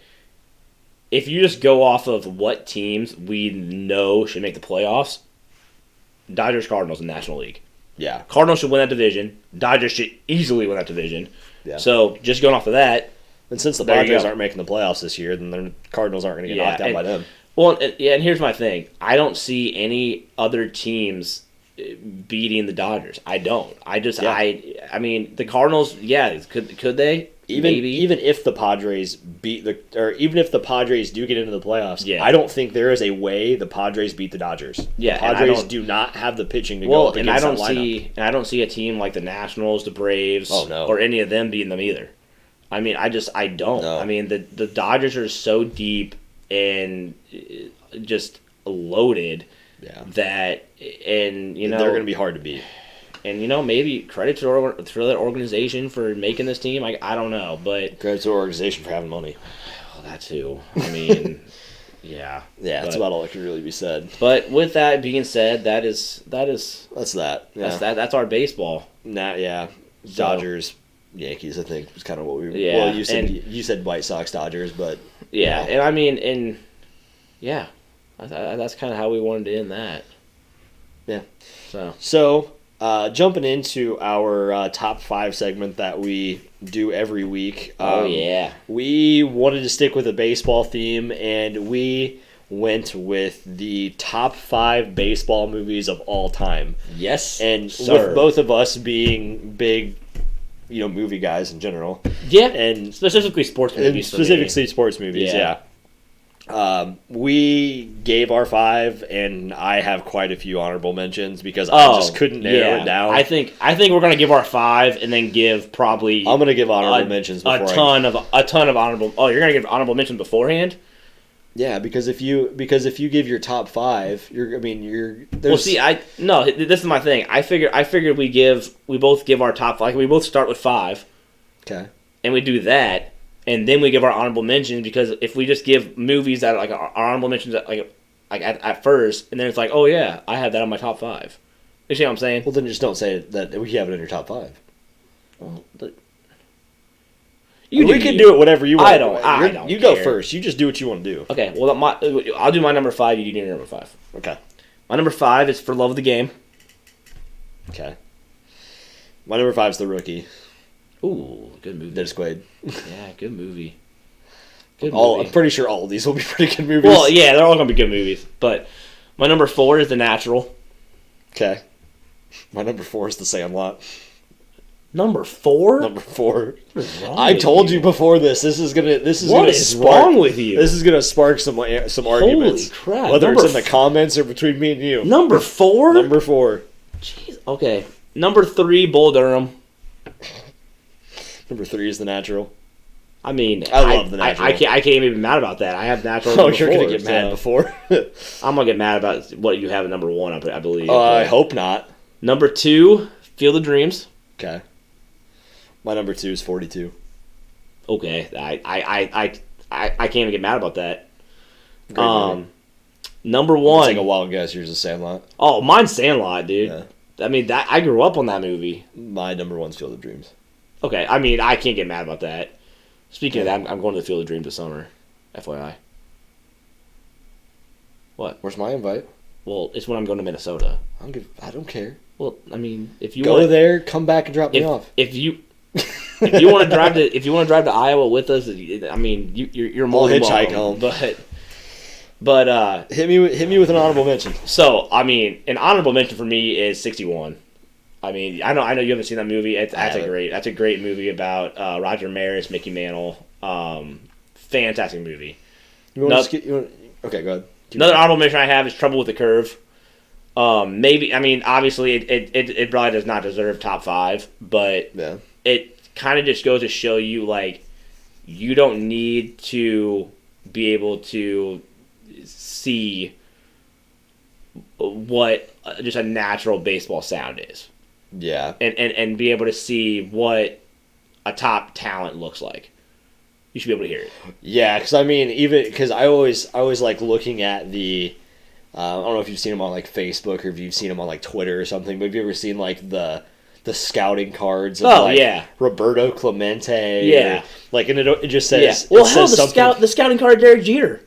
If you just go off of what teams we know should make the playoffs, Dodgers, Cardinals in the National League. Yeah. Cardinals should win that division. Dodgers should easily win that division. Yeah. So just going off of that. And since the Padres aren't making the playoffs this year, then the Cardinals aren't going to get knocked out by them. Well, and here's my thing. I don't see any other teams beating the Dodgers. I don't. I mean, the Cardinals, could they? Even if the Padres even if the Padres do get into the playoffs, I don't think there is a way the Padres beat the Dodgers. Yeah, the Padres do not have the pitching to go up against that lineup. I don't see a team like the Nationals, the Braves, or any of them beating them either. I mean, I don't. No. I mean, the Dodgers are so deep and just loaded that, and they're going to be hard to beat. And maybe credit to that organization for making this team. I don't know, but credit to the organization for having money. Well, that too. I mean, yeah. That's about all that can really be said. But with that being said, that's that. Yeah. That's our baseball. Dodgers, Yankees. I think was kind of what we. Yeah. Well, you said White Sox, Dodgers, but and I mean, that's kind of how we wanted to end that. Yeah. So. Jumping into our top 5 segment that we do every week. We wanted to stick with a baseball theme, and we went with the top 5 baseball movies of all time. Yes, and with both of us being big, movie guys in general. Yeah, and specifically sports movies. Sports movies. Yeah. We gave our 5, and I have quite a few honorable mentions because I just couldn't narrow it down. I think we're gonna give our 5 and then give probably. I'm gonna give honorable mentions before a ton of honorable. Oh, you're gonna give honorable mentions beforehand? Yeah, because if you give your top 5, Well, see, this is my thing. I figured we both give our top 5. We both start with 5. Okay. And we do that. And then we give our honorable mentions, because if we just give movies that are like our honorable mentions at first, and then it's like, oh yeah, I have that on my top 5. You see what I'm saying? Well, then just don't say that we have it in your top 5. Well, we can do it whatever you want. I don't. You go first. You just do what you want to do. Okay. Well, I'll do my number 5. You do your number 5. Okay. My number 5 is For Love of the Game. Okay. My number 5 is The Rookie. Ooh, good movie. Dennis Quaid. Yeah, good movie. I'm pretty sure all of these will be pretty good movies. Well, yeah, they're all going to be good movies. But my number 4 is The Natural. Okay. My number 4 is The Sandlot. Number 4? Number 4. I told you before this. What is wrong with you? This is going to spark some arguments. Holy crap. Whether it's in the comments or between me and you. Number 4? Number 4. Jeez. Okay. Number 3, Bull Durham. Number 3 is The Natural. I mean, I love The Natural. I can't even be mad about that. I have Natural. Oh, you're going to get mad before? I'm going to get mad about what you have at number 1, I believe. I hope not. Number 2, Field of Dreams. Okay. My number 2 is 42. Okay. I can't even get mad about that. Number 1. Take a wild guess. Yours is Sandlot. Oh, mine's Sandlot, dude. Yeah. I mean, I grew up on that movie. My number 1's Field of Dreams. Okay, I mean, I can't get mad about that. Speaking of that, I'm going to the Field of Dreams this summer. FYI. What? Where's my invite? Well, it's when I'm going to Minnesota. I don't care. Well, I mean, if you go there, come back and drop me off. If you want to drive to Iowa with us, I mean, you're more than welcome. I'll hitchhike home. But hit me with an honorable mention. So, I mean, an honorable mention for me is 61. I mean, I know you haven't seen that movie. That's a great movie about Roger Maris, Mickey Mantle. Fantastic movie. Okay, go ahead. Another honorable mention I have is Trouble with the Curve. Maybe, I mean, obviously it probably does not deserve top 5, but it kind of just goes to show you, like, you don't need to be able to see what just a natural baseball sound is. Yeah. And be able to see what a top talent looks like. you should be able to hear it. Yeah, because I mean, even because I always like looking at the. I don't know if you've seen them on like Facebook or if you've seen them on like Twitter or something. But have you ever seen like the scouting cards of Roberto Clemente? Yeah, like and it just says Well, hell, the scouting card of Derek Jeter.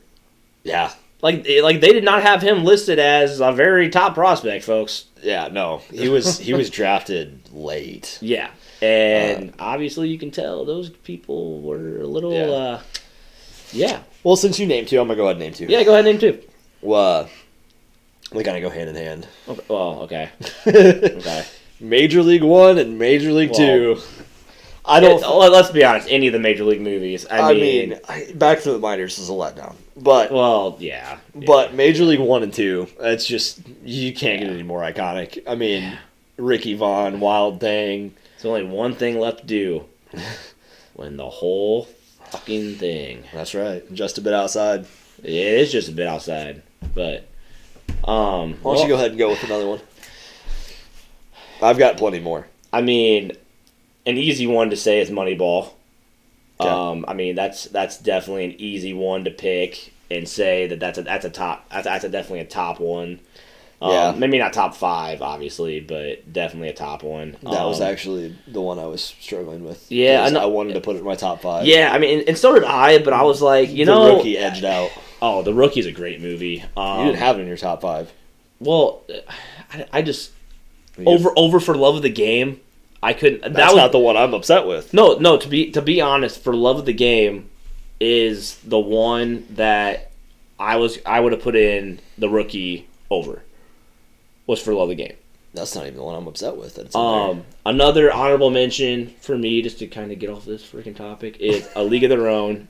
Yeah, like they did not have him listed as a very top prospect, folks. Yeah, no, he was drafted late. Yeah, and obviously you can tell those people were a little. Well, since you named two, I'm gonna go ahead and name two. Yeah, go ahead and name two. Well, we gotta go hand in hand. Okay. Well, okay. Okay. Major League 1 and Major League 2. Let's be honest. Any of the Major League movies. I mean, Back to the Minors is a letdown. But yeah. But Major League 1 and 2, it's just you can't get any more iconic. I mean, Ricky Vaughn, Wild Thing. There's only one thing left to do. Win the whole fucking thing. That's right. Just a bit outside. It is just a bit outside, but. Why don't you go ahead and go with another one? I've got plenty more. I mean, an easy one to say is Moneyball. Okay. I mean, that's definitely an easy one to pick and say that's definitely a top one. Maybe not top 5, obviously, but definitely a top one. That was actually the one I was struggling with. Yeah, I wanted to put it in my top 5. Yeah, I mean, and so did I, but I was like, The Rookie edged out. Oh, The Rookie's a great movie. You didn't have it in your top 5. Well, I just over For Love of the Game. I couldn't. That's not the one I'm upset with. No. To be honest, For Love of the Game is the one that I would have put in The Rookie over. Was For Love of the Game. That's not even the one I'm upset with. Another honorable mention for me, just to kind of get off this freaking topic, is A League of Their Own.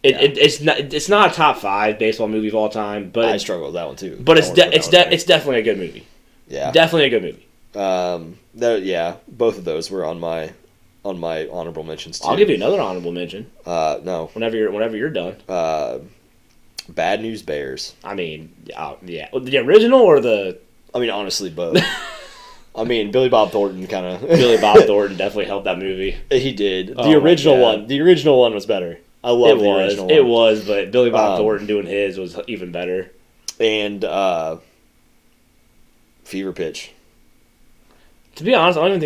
It's not a top 5 baseball movie of all time, but I struggle with that one too. But it's definitely a good movie. Yeah, definitely a good movie. Both of those were on my honorable mentions too. I'll give you another honorable mention. No. Whenever you're done. Bad News Bears. I mean, yeah, the original or the. I mean, honestly, both. I mean, Billy Bob Thornton definitely helped that movie. He did. The original one was better. I love the original one. It was, but Billy Bob Thornton doing his was even better. And Fever Pitch. To be honest, I don't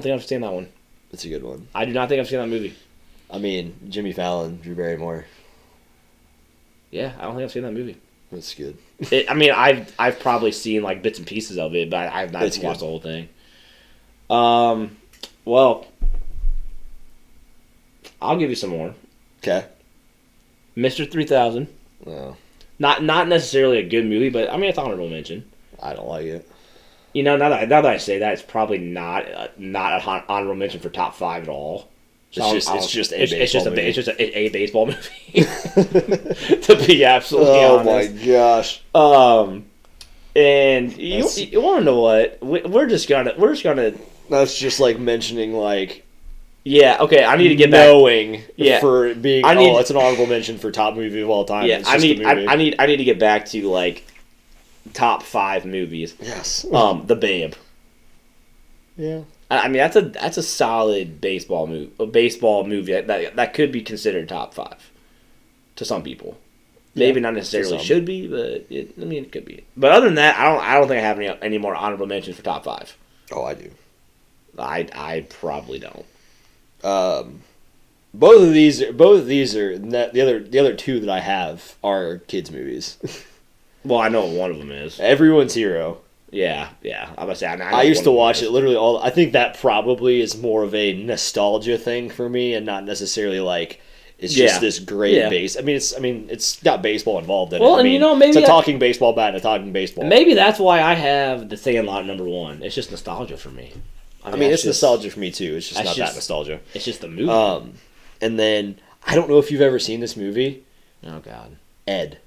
think I've seen that one. It's a good one. I do not think I've seen that movie. I mean, Jimmy Fallon, Drew Barrymore. Yeah, I don't think I've seen that movie. That's good. I've probably seen like bits and pieces of it, but I've not watched the whole thing. Well, I'll give you some more. Okay. Mr. 3000. No. Not necessarily a good movie, but I mean it's honorable mention. I don't like it. You know, now that I say that, it's probably not an honorable mention for top 5 at all. It's just a baseball movie. To be absolutely honest. Oh my gosh. And you want to know what? We're just gonna. That's just like mentioning like. Yeah. Okay. I need to get knowing. Back. Yeah. For being. It's an honorable mention for top movie of all time. Yeah. I need to get back to like top 5 movies. Yes. The Babe. Yeah. I mean that's a solid baseball movie. A baseball movie that could be considered top 5 to some people. Maybe not necessarily should be, but it could be. But other than that, I don't think I have any more honorable mentions for top 5. Oh, I do. I probably don't. Both of these are the other 2 that I have are kids movies. Well, I know what one of them is. Everyone's Hero. Yeah. I'm gonna say I used to watch it literally all. I think that probably is more of a nostalgia thing for me, and not necessarily like it's just this great base. I mean, it's got baseball involved in it. Well, maybe it's a talking baseball bat and a talking baseball. Maybe that's why I have The Sandlot number 1. It's just nostalgia for me. I mean, it's nostalgia for me too. It's just not that nostalgia. It's just the movie. And then I don't know if you've ever seen this movie. Oh God, Ed.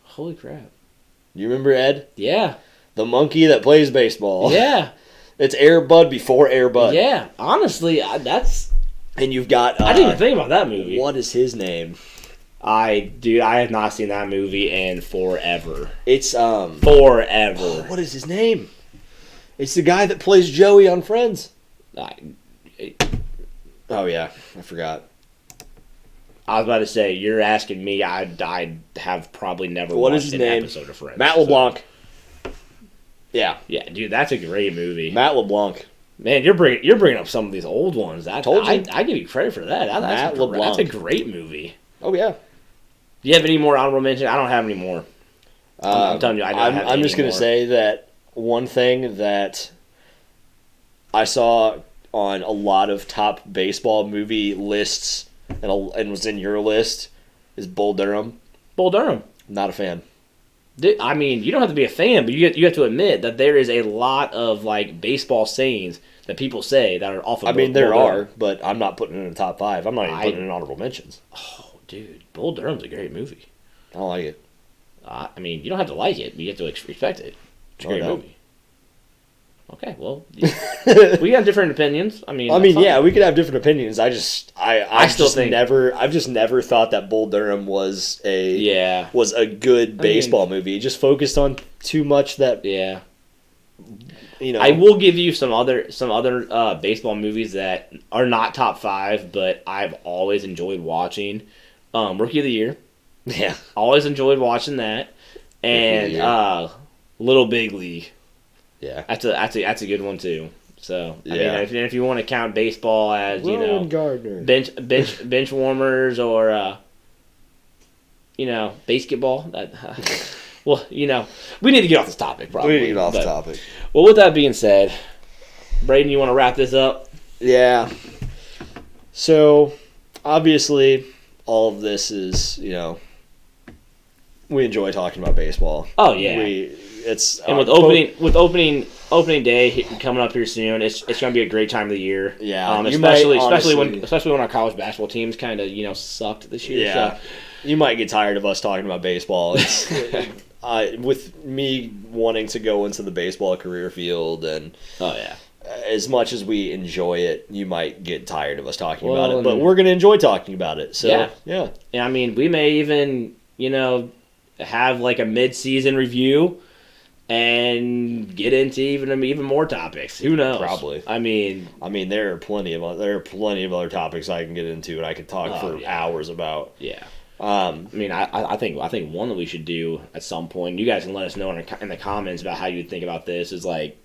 Holy crap. You remember Ed? Yeah. The monkey that plays baseball. Yeah. It's Air Bud before Air Bud. Yeah. Honestly, that's... And you've got... I didn't even think about that movie. What is his name? I have not seen that movie in forever. It's, Forever. What is his name? It's the guy that plays Joey on Friends. Oh, yeah. I forgot. I was about to say, you're asking me. I have probably never What watched is his an name? episode of Friends. Matt LeBlanc. Yeah. Yeah, dude, that's a great movie. Matt LeBlanc. Man, you're bringing up some of these old ones. Told you. I give you credit for that. Matt LeBlanc. That's a great movie. Oh, yeah. Do you have any more honorable mentions? I don't have any more. I'm telling you, I don't have any I'm just going to say that one thing that I saw on a lot of top baseball movie lists and was in your list is Bull Durham. Bull Durham. Not a fan. I mean, you don't have to be a fan, but you have to admit that there is a lot of like baseball sayings that people say that are off of there Bull are, Durham. but I'm not putting it in the top 5. I'm not even putting it in honorable mentions. Oh, dude, Bull Durham's a great movie. I don't like it. I mean, you don't have to like it, but you have to respect it. It's a great movie. Okay, well, we got different opinions. I mean, yeah, we could have different opinions. I've just never thought that Bull Durham was a good baseball movie. It just focused on too much that I will give you some other baseball movies that are not top 5, but I've always enjoyed watching. Rookie of the Year. Yeah, always enjoyed watching that, and Little Big League. Yeah, that's a good one too. So I mean, if you want to count baseball as Gardner. bench warmers or basketball, well, we need to get off this topic. Probably we need to get off the topic. Well, with that being said, Braden, you want to wrap this up? Yeah. So obviously, all of this is we enjoy talking about baseball. Oh yeah. With opening day coming up here soon, it's going to be a great time of the year. Yeah, especially when our college basketball teams kind of sucked this year. Yeah, so. You might get tired of us talking about baseball. It's, with me wanting to go into the baseball career field, and as much as we enjoy it, you might get tired of us talking about it. But we're going to enjoy talking about it. So yeah. I mean, we may even have like a mid-season review and get into even more topics. Who knows? Probably. I mean, there are plenty of other topics I can get into, and I could talk for hours about. Yeah. I think one that we should do at some point. You guys can let us know in the comments about how you think about this. Is like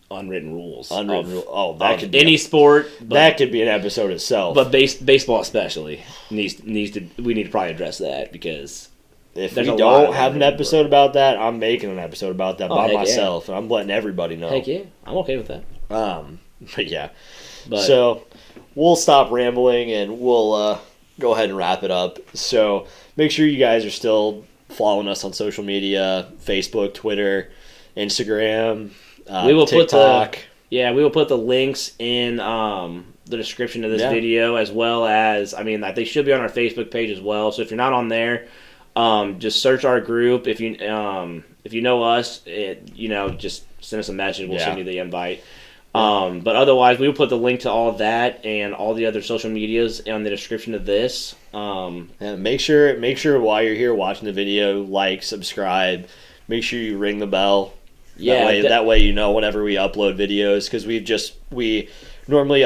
unwritten rules. Oh, that could be any sport. That could be an episode itself. But baseball especially we need to probably address that because. If we don't have an episode about that, I'm making an episode about that by myself, and I'm letting everybody know. Heck yeah, I'm okay with that. But yeah. So we'll stop rambling and we'll go ahead and wrap it up. So make sure you guys are still following us on social media: Facebook, Twitter, Instagram, TikTok. We will put the links in the description of this video, as well as they should be on our Facebook page as well. So if you're not on there. Just search our group. If you know us, just send us a message. We'll send you the invite. But otherwise, we will put the link to all of that and all the other social medias in the description of this. And make sure while you're here watching the video, like, subscribe. Make sure you ring the bell. That way you know whenever we upload videos, because we normally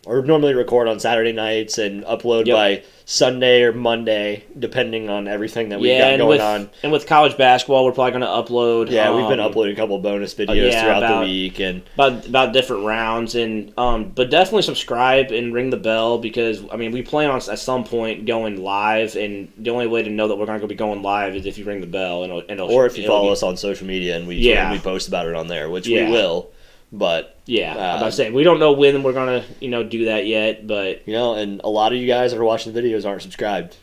normally record on Saturday nights and upload by Sunday or Monday, depending on everything that we've got going on. And with college basketball, we're probably going to upload. Yeah, we've been uploading a couple of bonus videos throughout the week and about different rounds. And but definitely subscribe and ring the bell, because we plan on at some point going live, and the only way to know that we're going to be going live is if you ring the bell or if you follow us on social media and we post about it on there, which we will. But I'm about to say, we don't know when we're gonna do that yet, but and a lot of you guys that are watching the videos aren't subscribed.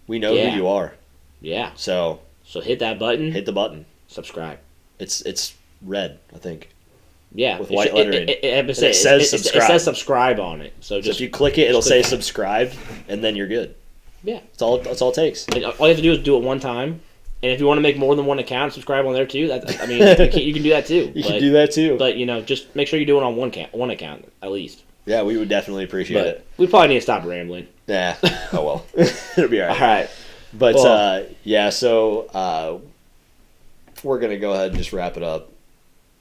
We know who you are. Yeah. So hit that button. Hit the button. Subscribe. It's red, I think. Yeah. With white lettering. It says subscribe. It says subscribe on it. So if you click it, it'll say subscribe, and then you're good. Yeah. That's all it takes. All you have to do is do it one time. And if you want to make more than one account, subscribe on there too. You can do that too. You can do that too. But just make sure you do it on one account at least. Yeah, we would definitely appreciate it. We probably need to stop rambling. Yeah. Oh well, it'll be all right. All right. But so we're gonna go ahead and just wrap it up.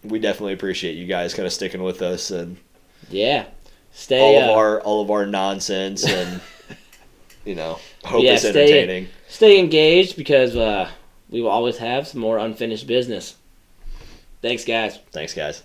We definitely appreciate you guys kind of sticking with us and stay all of our nonsense and hope it's entertaining. Stay engaged because we will always have some more unfinished business. Thanks, guys. Thanks, guys.